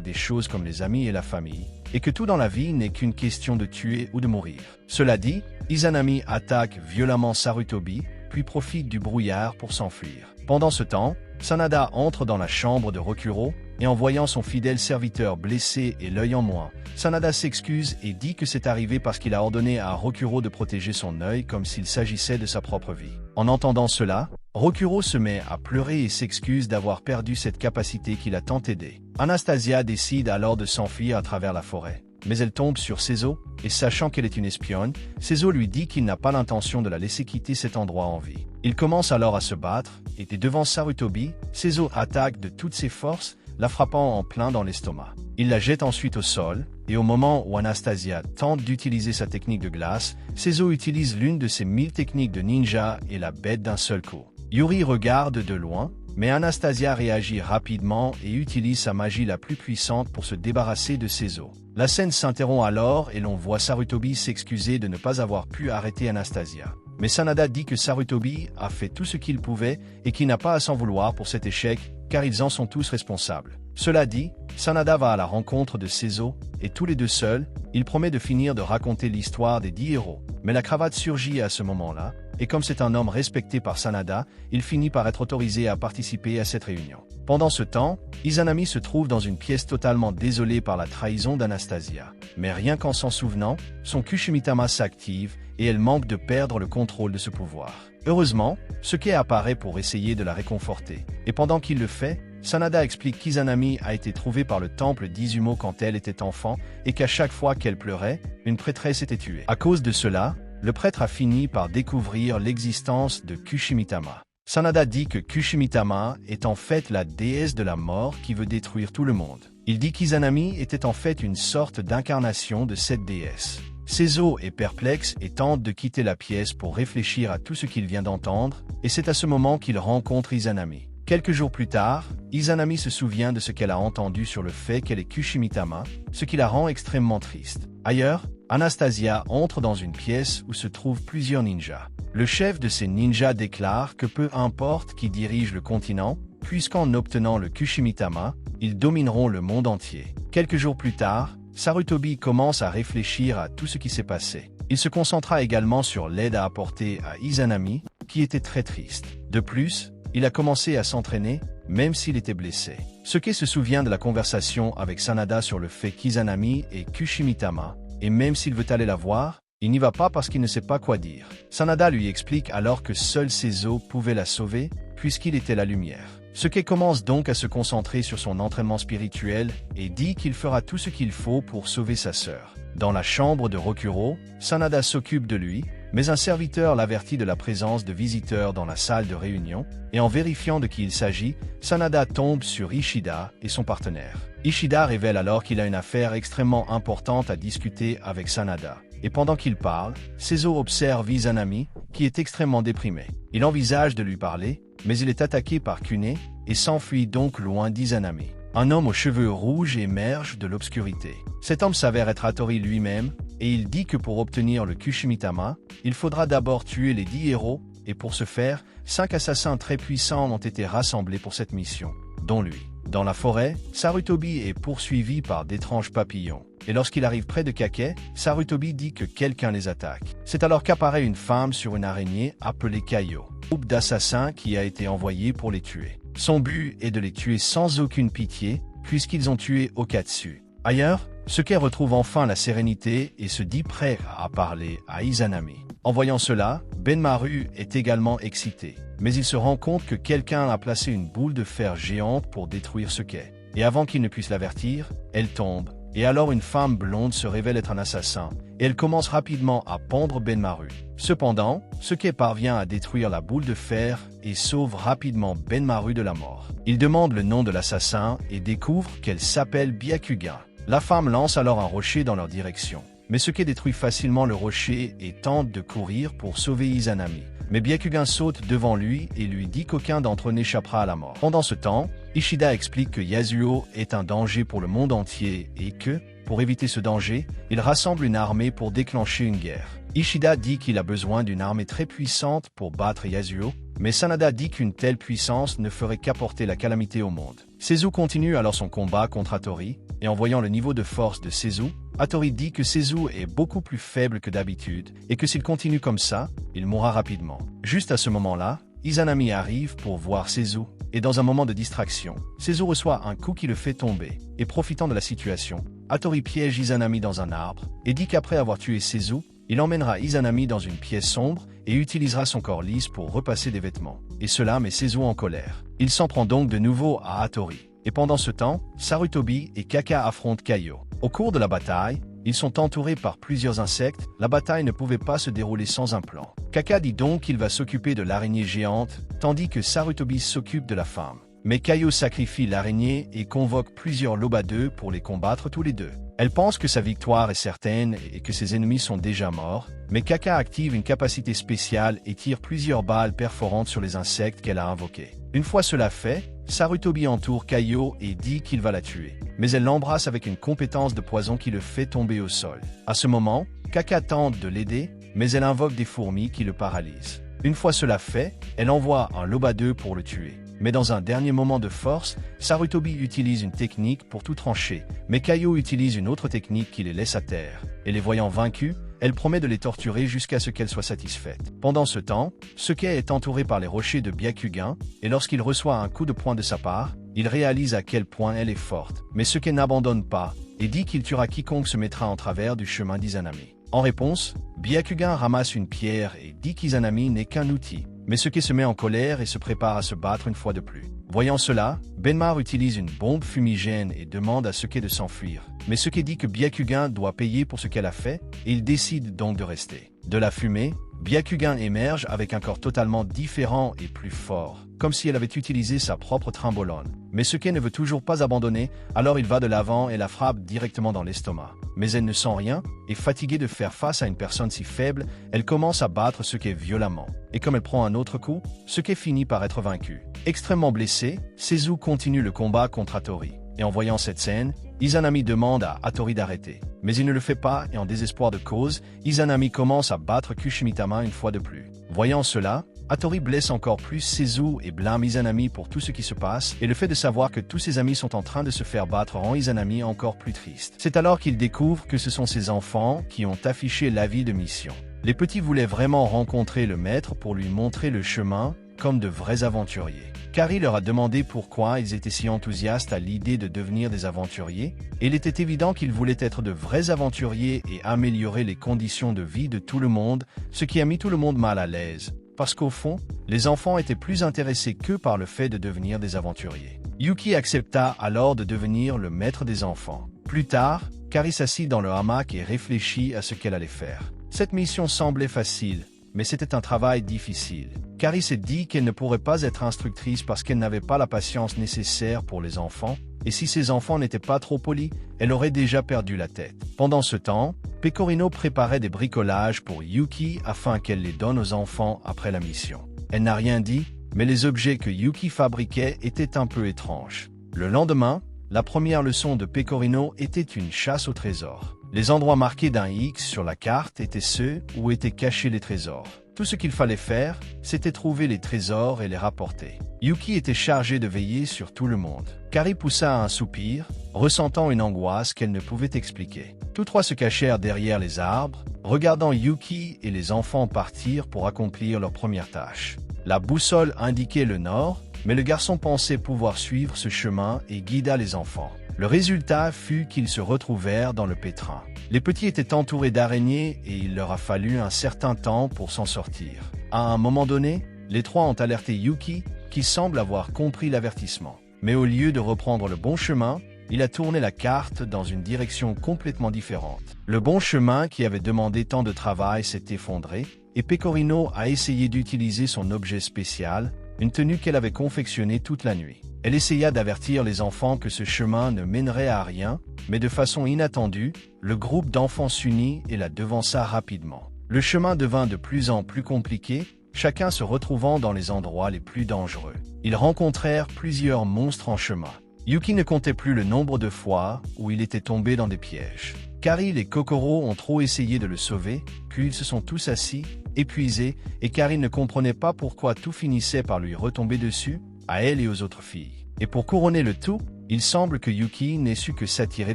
des choses comme les amis et la famille, et que tout dans la vie n'est qu'une question de tuer ou de mourir. Cela dit, Izanami attaque violemment Sarutobi, puis profite du brouillard pour s'enfuir. Pendant ce temps, Sanada entre dans la chambre de Rokuro, et en voyant son fidèle serviteur blessé et l'œil en moins, Sanada s'excuse et dit que c'est arrivé parce qu'il a ordonné à Rokuro de protéger son œil comme s'il s'agissait de sa propre vie. En entendant cela, Rokuro se met à pleurer et s'excuse d'avoir perdu cette capacité qui l'a tant aidé. Anastasia décide alors de s'enfuir à travers la forêt. Mais elle tombe sur Seizo, et sachant qu'elle est une espionne, Seizo lui dit qu'il n'a pas l'intention de la laisser quitter cet endroit en vie. Il commence alors à se battre, et devant Sarutobi, Seizo attaque de toutes ses forces, la frappant en plein dans l'estomac. Il la jette ensuite au sol, et au moment où Anastasia tente d'utiliser sa technique de glace, Seizo utilise l'une de ses 1000 techniques de ninja et la bête d'un seul coup. Yuri regarde de loin, mais Anastasia réagit rapidement et utilise sa magie la plus puissante pour se débarrasser de Seizo. La scène s'interrompt alors et l'on voit Sarutobi s'excuser de ne pas avoir pu arrêter Anastasia. Mais Sanada dit que Sarutobi a fait tout ce qu'il pouvait et qu'il n'a pas à s'en vouloir pour cet échec, car ils en sont tous responsables. Cela dit, Sanada va à la rencontre de Seizo, et tous les deux seuls, il promet de finir de raconter l'histoire des 10 héros. Mais la cravate surgit à ce moment-là, et comme c'est un homme respecté par Sanada, il finit par être autorisé à participer à cette réunion. Pendant ce temps, Izanami se trouve dans une pièce totalement désolée par la trahison d'Anastasia. Mais rien qu'en s'en souvenant, son Kushimitama s'active et elle manque de perdre le contrôle de ce pouvoir. Heureusement, Suke apparaît pour essayer de la réconforter. Et pendant qu'il le fait, Sanada explique qu'Izanami a été trouvée par le temple d'Izumo quand elle était enfant et qu'à chaque fois qu'elle pleurait, une prêtresse était tuée. À cause de cela, le prêtre a fini par découvrir l'existence de Kushimitama. Sanada dit que Kushimitama est en fait la déesse de la mort qui veut détruire tout le monde. Il dit qu'Izanami était en fait une sorte d'incarnation de cette déesse. Seizo est perplexe et tente de quitter la pièce pour réfléchir à tout ce qu'il vient d'entendre, et c'est à ce moment qu'il rencontre Izanami. Quelques jours plus tard, Izanami se souvient de ce qu'elle a entendu sur le fait qu'elle est Kushimitama, ce qui la rend extrêmement triste. Ailleurs, Anastasia entre dans une pièce où se trouvent plusieurs ninjas. Le chef de ces ninjas déclare que peu importe qui dirige le continent, puisqu'en obtenant le Kushimitama, ils domineront le monde entier. Quelques jours plus tard, Sarutobi commence à réfléchir à tout ce qui s'est passé. Il se concentra également sur l'aide à apporter à Izanami, qui était très triste. De plus, il a commencé à s'entraîner, même s'il était blessé. Suke se souvient de la conversation avec Sanada sur le fait qu'Izanami est Kushimitama, et même s'il veut aller la voir, il n'y va pas parce qu'il ne sait pas quoi dire. Sanada lui explique alors que seul Seizo pouvait la sauver, puisqu'il était la lumière. Suke commence donc à se concentrer sur son entraînement spirituel et dit qu'il fera tout ce qu'il faut pour sauver sa sœur. Dans la chambre de Rokuro, Sanada s'occupe de lui, mais un serviteur l'avertit de la présence de visiteurs dans la salle de réunion, et en vérifiant de qui il s'agit, Sanada tombe sur Ishida et son partenaire. Ishida révèle alors qu'il a une affaire extrêmement importante à discuter avec Sanada. Et pendant qu'il parle, Seizo observe Izanami, qui est extrêmement déprimé. Il envisage de lui parler, mais il est attaqué par Kune et s'enfuit donc loin d'Izanami. Un homme aux cheveux rouges émerge de l'obscurité. Cet homme s'avère être Hattori lui-même, et il dit que pour obtenir le Kushimitama, il faudra d'abord tuer les 10 héros, et pour ce faire, 5 assassins très puissants ont été rassemblés pour cette mission, dont lui. Dans la forêt, Sarutobi est poursuivi par d'étranges papillons. Et lorsqu'il arrive près de Kake, Sarutobi dit que quelqu'un les attaque. C'est alors qu'apparaît une femme sur une araignée appelée Kaio, groupe d'assassins qui a été envoyé pour les tuer. Son but est de les tuer sans aucune pitié, puisqu'ils ont tué Okatsu. Ailleurs, Suke retrouve enfin la sérénité et se dit prêt à parler à Izanami. En voyant cela, Benmaru est également excité. Mais il se rend compte que quelqu'un a placé une boule de fer géante pour détruire Suke. Et avant qu'il ne puisse l'avertir, elle tombe. Et alors une femme blonde se révèle être un assassin, et elle commence rapidement à pendre Benmaru. Cependant, Suke parvient à détruire la boule de fer et sauve rapidement Benmaru de la mort. Il demande le nom de l'assassin et découvre qu'elle s'appelle Byakugan. La femme lance alors un rocher dans leur direction. Mais Suke détruit facilement le rocher et tente de courir pour sauver Izanami. Mais Byakugan saute devant lui et lui dit qu'aucun d'entre eux n'échappera à la mort. Pendant ce temps, Ishida explique que Yasuo est un danger pour le monde entier et que, pour éviter ce danger, il rassemble une armée pour déclencher une guerre. Ishida dit qu'il a besoin d'une armée très puissante pour battre Yasuo, mais Sanada dit qu'une telle puissance ne ferait qu'apporter la calamité au monde. Seizu continue alors son combat contre Hattori, et en voyant le niveau de force de Seizu, Hattori dit que Seizu est beaucoup plus faible que d'habitude, et que s'il continue comme ça, il mourra rapidement. Juste à ce moment-là, Izanami arrive pour voir Seizu, et dans un moment de distraction, Seizu reçoit un coup qui le fait tomber, et profitant de la situation, Hattori piège Izanami dans un arbre, et dit qu'après avoir tué Seizu, il emmènera Izanami dans une pièce sombre et utilisera son corps lisse pour repasser des vêtements. Et cela met Seizu en colère. Il s'en prend donc de nouveau à Hattori. Et pendant ce temps, Sarutobi et Kaka affrontent Kaio. Au cours de la bataille, ils sont entourés par plusieurs insectes. La bataille ne pouvait pas se dérouler sans un plan. Kaka dit donc qu'il va s'occuper de l'araignée géante, tandis que Sarutobi s'occupe de la femme. Mais Kaio sacrifie l'araignée et convoque plusieurs Loba 2 pour les combattre tous les deux. Elle pense que sa victoire est certaine et que ses ennemis sont déjà morts, mais Kaka active une capacité spéciale et tire plusieurs balles perforantes sur les insectes qu'elle a invoqués. Une fois cela fait, Sarutobi entoure Kaio et dit qu'il va la tuer. Mais elle l'embrasse avec une compétence de poison qui le fait tomber au sol. À ce moment, Kaka tente de l'aider, mais elle invoque des fourmis qui le paralysent. Une fois cela fait, elle envoie un Loba 2 pour le tuer. Mais dans un dernier moment de force, Sarutobi utilise une technique pour tout trancher, mais Kaio utilise une autre technique qui les laisse à terre. Et les voyant vaincus, elle promet de les torturer jusqu'à ce qu'elle soit satisfaite. Pendant ce temps, Seke est entouré par les rochers de Byakugan, et lorsqu'il reçoit un coup de poing de sa part, il réalise à quel point elle est forte. Mais Seke n'abandonne pas, et dit qu'il tuera quiconque se mettra en travers du chemin d'Izanami. En réponse, Byakugan ramasse une pierre et dit qu'Izanami n'est qu'un outil. Mais Seke se met en colère et se prépare à se battre une fois de plus. Voyant cela, Benmar utilise une bombe fumigène et demande à Seke de s'enfuir. Mais Seke dit que Byakugan doit payer pour ce qu'elle a fait, et il décide donc de rester. De la fumée, Byakugan émerge avec un corps totalement différent et plus fort, comme si elle avait utilisé sa propre trimbolone. Mais Seke ne veut toujours pas abandonner, alors il va de l'avant et la frappe directement dans l'estomac. Mais elle ne sent rien, et fatiguée de faire face à une personne si faible, elle commence à battre Seke violemment. Et comme elle prend un autre coup, Seke finit par être vaincue. Extrêmement blessé, Seizu continue le combat contre Hattori. Et en voyant cette scène, Izanami demande à Hattori d'arrêter. Mais il ne le fait pas et en désespoir de cause, Izanami commence à battre Kushimitama une fois de plus. Voyant cela, Hattori blesse encore plus Seizu et blâme Izanami pour tout ce qui se passe, et le fait de savoir que tous ses amis sont en train de se faire battre rend Izanami encore plus triste. C'est alors qu'il découvre que ce sont ses enfants qui ont affiché l'avis de mission. Les petits voulaient vraiment rencontrer le maître pour lui montrer le chemin, comme de vrais aventuriers. Kari leur a demandé pourquoi ils étaient si enthousiastes à l'idée de devenir des aventuriers, et il était évident qu'ils voulaient être de vrais aventuriers et améliorer les conditions de vie de tout le monde, ce qui a mis tout le monde mal à l'aise. Parce qu'au fond, les enfants étaient plus intéressés qu'eux par le fait de devenir des aventuriers. Yuki accepta alors de devenir le maître des enfants. Plus tard, Kari s'assit dans le hamac et réfléchit à ce qu'elle allait faire. Cette mission semblait facile, mais c'était un travail difficile. Kari s'est dit qu'elle ne pourrait pas être instructrice parce qu'elle n'avait pas la patience nécessaire pour les enfants, et si ses enfants n'étaient pas trop polis, elle aurait déjà perdu la tête. Pendant ce temps, Pecorino préparait des bricolages pour Yuki afin qu'elle les donne aux enfants après la mission. Elle n'a rien dit, mais les objets que Yuki fabriquait étaient un peu étranges. Le lendemain, la première leçon de Pecorino était une chasse au trésor. Les endroits marqués d'un X sur la carte étaient ceux où étaient cachés les trésors. Tout ce qu'il fallait faire, c'était trouver les trésors et les rapporter. Yuki était chargé de veiller sur tout le monde. Kari poussa un soupir, ressentant une angoisse qu'elle ne pouvait expliquer. Tous trois se cachèrent derrière les arbres, regardant Yuki et les enfants partir pour accomplir leur première tâche. La boussole indiquait le nord, mais le garçon pensait pouvoir suivre ce chemin et guida les enfants. Le résultat fut qu'ils se retrouvèrent dans le pétrin. Les petits étaient entourés d'araignées et il leur a fallu un certain temps pour s'en sortir. À un moment donné, les trois ont alerté Yuki, qui semble avoir compris l'avertissement. Mais au lieu de reprendre le bon chemin, il a tourné la carte dans une direction complètement différente. Le bon chemin qui avait demandé tant de travail s'est effondré, et Pecorino a essayé d'utiliser son objet spécial, une tenue qu'elle avait confectionnée toute la nuit. Elle essaya d'avertir les enfants que ce chemin ne mènerait à rien, mais de façon inattendue, le groupe d'enfants s'unit et la devança rapidement. Le chemin devint de plus en plus compliqué, chacun se retrouvant dans les endroits les plus dangereux. Ils rencontrèrent plusieurs monstres en chemin. Yuki ne comptait plus le nombre de fois où il était tombé dans des pièges. Karil et Kokoro ont trop essayé de le sauver, puis ils se sont tous assis, épuisés, et Karil ne comprenait pas pourquoi tout finissait par lui retomber dessus, à elle et aux autres filles. Et pour couronner le tout, il semble que Yuki n'ait su que s'attirer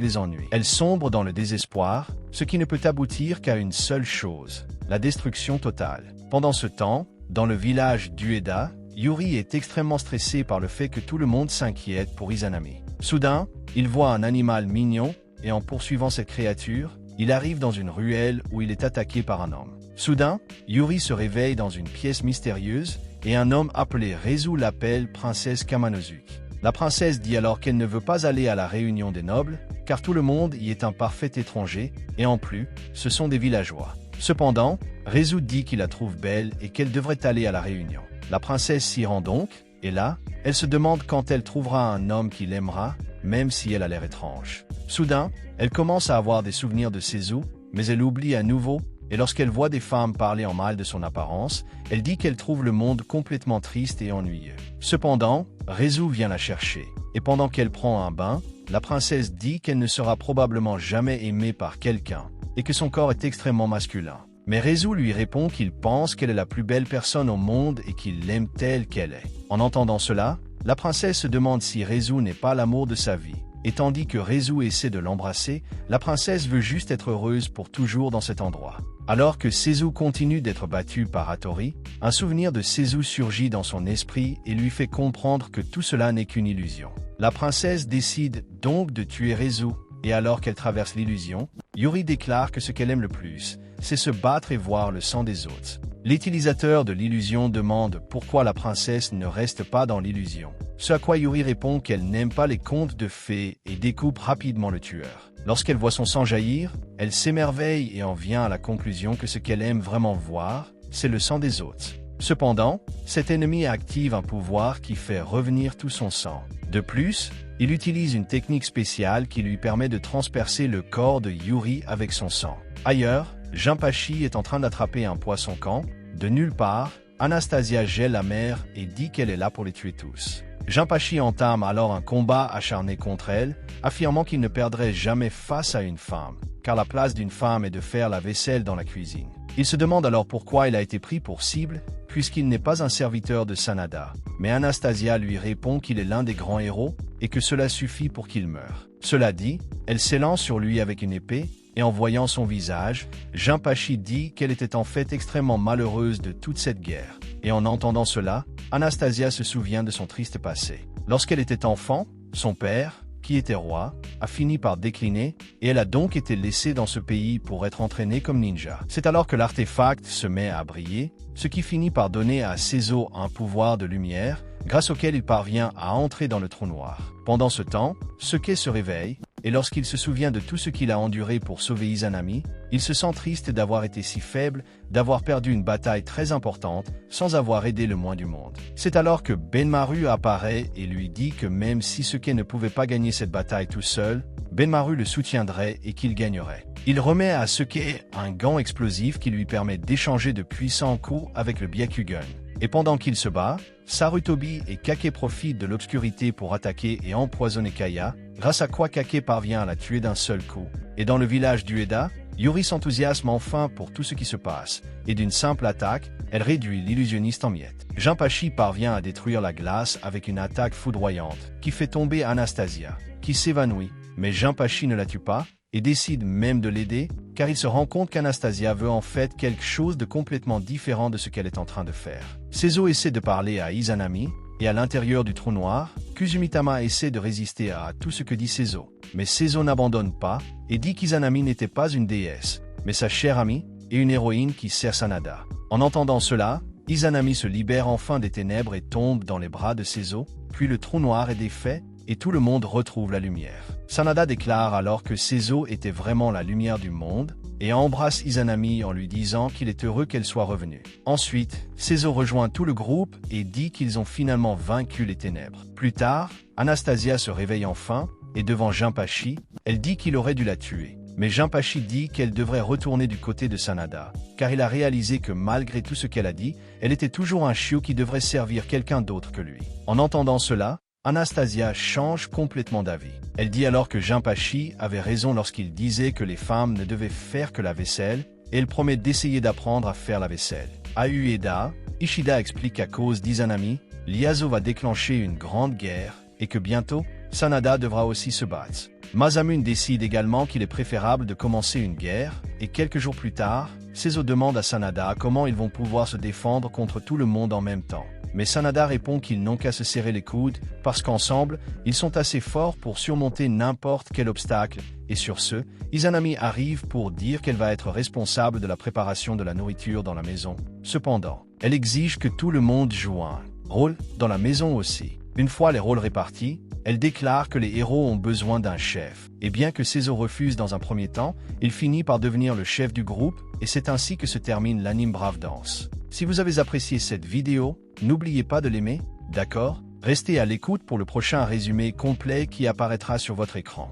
les ennuis. Elle sombre dans le désespoir, ce qui ne peut aboutir qu'à une seule chose, la destruction totale. Pendant ce temps, dans le village d'Ueda, Yuri est extrêmement stressé par le fait que tout le monde s'inquiète pour Izanami. Soudain, il voit un animal mignon, et en poursuivant cette créature, il arrive dans une ruelle où il est attaqué par un homme. Soudain, Yuri se réveille dans une pièce mystérieuse, et un homme appelé Rezu l'appelle princesse Kamanozuki. La princesse dit alors qu'elle ne veut pas aller à la réunion des nobles, car tout le monde y est un parfait étranger, et en plus, ce sont des villageois. Cependant, Rezu dit qu'il la trouve belle et qu'elle devrait aller à la réunion. La princesse s'y rend donc, et là, elle se demande quand elle trouvera un homme qui l'aimera, même si elle a l'air étrange. Soudain, elle commence à avoir des souvenirs de Sezu, mais elle oublie à nouveau, et lorsqu'elle voit des femmes parler en mal de son apparence, elle dit qu'elle trouve le monde complètement triste et ennuyeux. Cependant, Rezu vient la chercher, et pendant qu'elle prend un bain, la princesse dit qu'elle ne sera probablement jamais aimée par quelqu'un, et que son corps est extrêmement masculin. Mais Rezu lui répond qu'il pense qu'elle est la plus belle personne au monde et qu'il l'aime telle qu'elle est. En entendant cela, la princesse se demande si Rezu n'est pas l'amour de sa vie. Et tandis que Rezu essaie de l'embrasser, la princesse veut juste être heureuse pour toujours dans cet endroit. Alors que Sezu continue d'être battu par Hattori, un souvenir de Sezu surgit dans son esprit et lui fait comprendre que tout cela n'est qu'une illusion. La princesse décide donc de tuer Rezu, et alors qu'elle traverse l'illusion, Yuri déclare que ce qu'elle aime le plus, c'est se battre et voir le sang des autres. L'utilisateur de l'illusion demande pourquoi la princesse ne reste pas dans l'illusion. Ce à quoi Yuri répond qu'elle n'aime pas les contes de fées et découpe rapidement le tueur. Lorsqu'elle voit son sang jaillir, elle s'émerveille et en vient à la conclusion que ce qu'elle aime vraiment voir, c'est le sang des autres. Cependant, cet ennemi active un pouvoir qui fait revenir tout son sang. De plus, il utilise une technique spéciale qui lui permet de transpercer le corps de Yuri avec son sang. Ailleurs, Jinpachi est en train d'attraper un poisson quand, de nulle part, Anastasia gèle la mer et dit qu'elle est là pour les tuer tous. Jinpachi entame alors un combat acharné contre elle, affirmant qu'il ne perdrait jamais face à une femme, car la place d'une femme est de faire la vaisselle dans la cuisine. Il se demande alors pourquoi il a été pris pour cible, puisqu'il n'est pas un serviteur de Sanada. Mais Anastasia lui répond qu'il est l'un des grands héros et que cela suffit pour qu'il meure. Cela dit, elle s'élance sur lui avec une épée, et en voyant son visage, Jinpachi dit qu'elle était en fait extrêmement malheureuse de toute cette guerre. Et en entendant cela, Anastasia se souvient de son triste passé. Lorsqu'elle était enfant, son père, qui était roi, a fini par décliner, et elle a donc été laissée dans ce pays pour être entraînée comme ninja. C'est alors que l'artefact se met à briller, ce qui finit par donner à Seizo un pouvoir de lumière, grâce auquel il parvient à entrer dans le trou noir. Pendant ce temps, Seke se réveille, et lorsqu'il se souvient de tout ce qu'il a enduré pour sauver Izanami, il se sent triste d'avoir été si faible, d'avoir perdu une bataille très importante, sans avoir aidé le moins du monde. C'est alors que Benmaru apparaît et lui dit que même si Seke ne pouvait pas gagner cette bataille tout seul, Benmaru le soutiendrait et qu'il gagnerait. Il remet à Seke un gant explosif qui lui permet d'échanger de puissants coups avec le Byakugan. Et pendant qu'il se bat, Sarutobi et Kake profitent de l'obscurité pour attaquer et empoisonner Kaya, grâce à quoi Kake parvient à la tuer d'un seul coup. Et dans le village d'Ueda, Yuri s'enthousiasme enfin pour tout ce qui se passe, et d'une simple attaque, elle réduit l'illusionniste en miettes. Jinpachi parvient à détruire la glace avec une attaque foudroyante, qui fait tomber Anastasia, qui s'évanouit, mais Jinpachi ne la tue pas, et décide même de l'aider, car il se rend compte qu'Anastasia veut en fait quelque chose de complètement différent de ce qu'elle est en train de faire. Seizo essaie de parler à Izanami, et à l'intérieur du trou noir, Kuzumitama essaie de résister à tout ce que dit Seizo. Mais Seizo n'abandonne pas, et dit qu'Izanami n'était pas une déesse, mais sa chère amie, et une héroïne qui sert Sanada. En entendant cela, Izanami se libère enfin des ténèbres et tombe dans les bras de Seizo, puis le trou noir est défait, et tout le monde retrouve la lumière. Sanada déclare alors que Seizo était vraiment la lumière du monde, et embrasse Izanami en lui disant qu'il est heureux qu'elle soit revenue. Ensuite, Seizo rejoint tout le groupe et dit qu'ils ont finalement vaincu les ténèbres. Plus tard, Anastasia se réveille enfin, et devant Jinpachi, elle dit qu'il aurait dû la tuer. mais Jinpachi dit qu'elle devrait retourner du côté de Sanada, car il a réalisé que malgré tout ce qu'elle a dit, elle était toujours un chiot qui devrait servir quelqu'un d'autre que lui. En entendant cela, Anastasia change complètement d'avis. Elle dit alors que Jinpachi avait raison lorsqu'il disait que les femmes ne devaient faire que la vaisselle, et elle promet d'essayer d'apprendre à faire la vaisselle. À Ueda, Ishida explique qu'à cause d'Izanami, Liazo va déclencher une grande guerre, et que bientôt, Sanada devra aussi se battre. Masamune décide également qu'il est préférable de commencer une guerre, et quelques jours plus tard, Seizo demande à Sanada comment ils vont pouvoir se défendre contre tout le monde en même temps. Mais Sanada répond qu'ils n'ont qu'à se serrer les coudes, parce qu'ensemble, ils sont assez forts pour surmonter n'importe quel obstacle, et sur ce, Izanami arrive pour dire qu'elle va être responsable de la préparation de la nourriture dans la maison. Cependant, elle exige que tout le monde joue un rôle dans la maison aussi. Une fois les rôles répartis, elle déclare que les héros ont besoin d'un chef. Et bien que Seizo refuse dans un premier temps, il finit par devenir le chef du groupe, et c'est ainsi que se termine l'anime Brave Dance. Si vous avez apprécié cette vidéo, n'oubliez pas de l'aimer, d'accord? Restez à l'écoute pour le prochain résumé complet qui apparaîtra sur votre écran.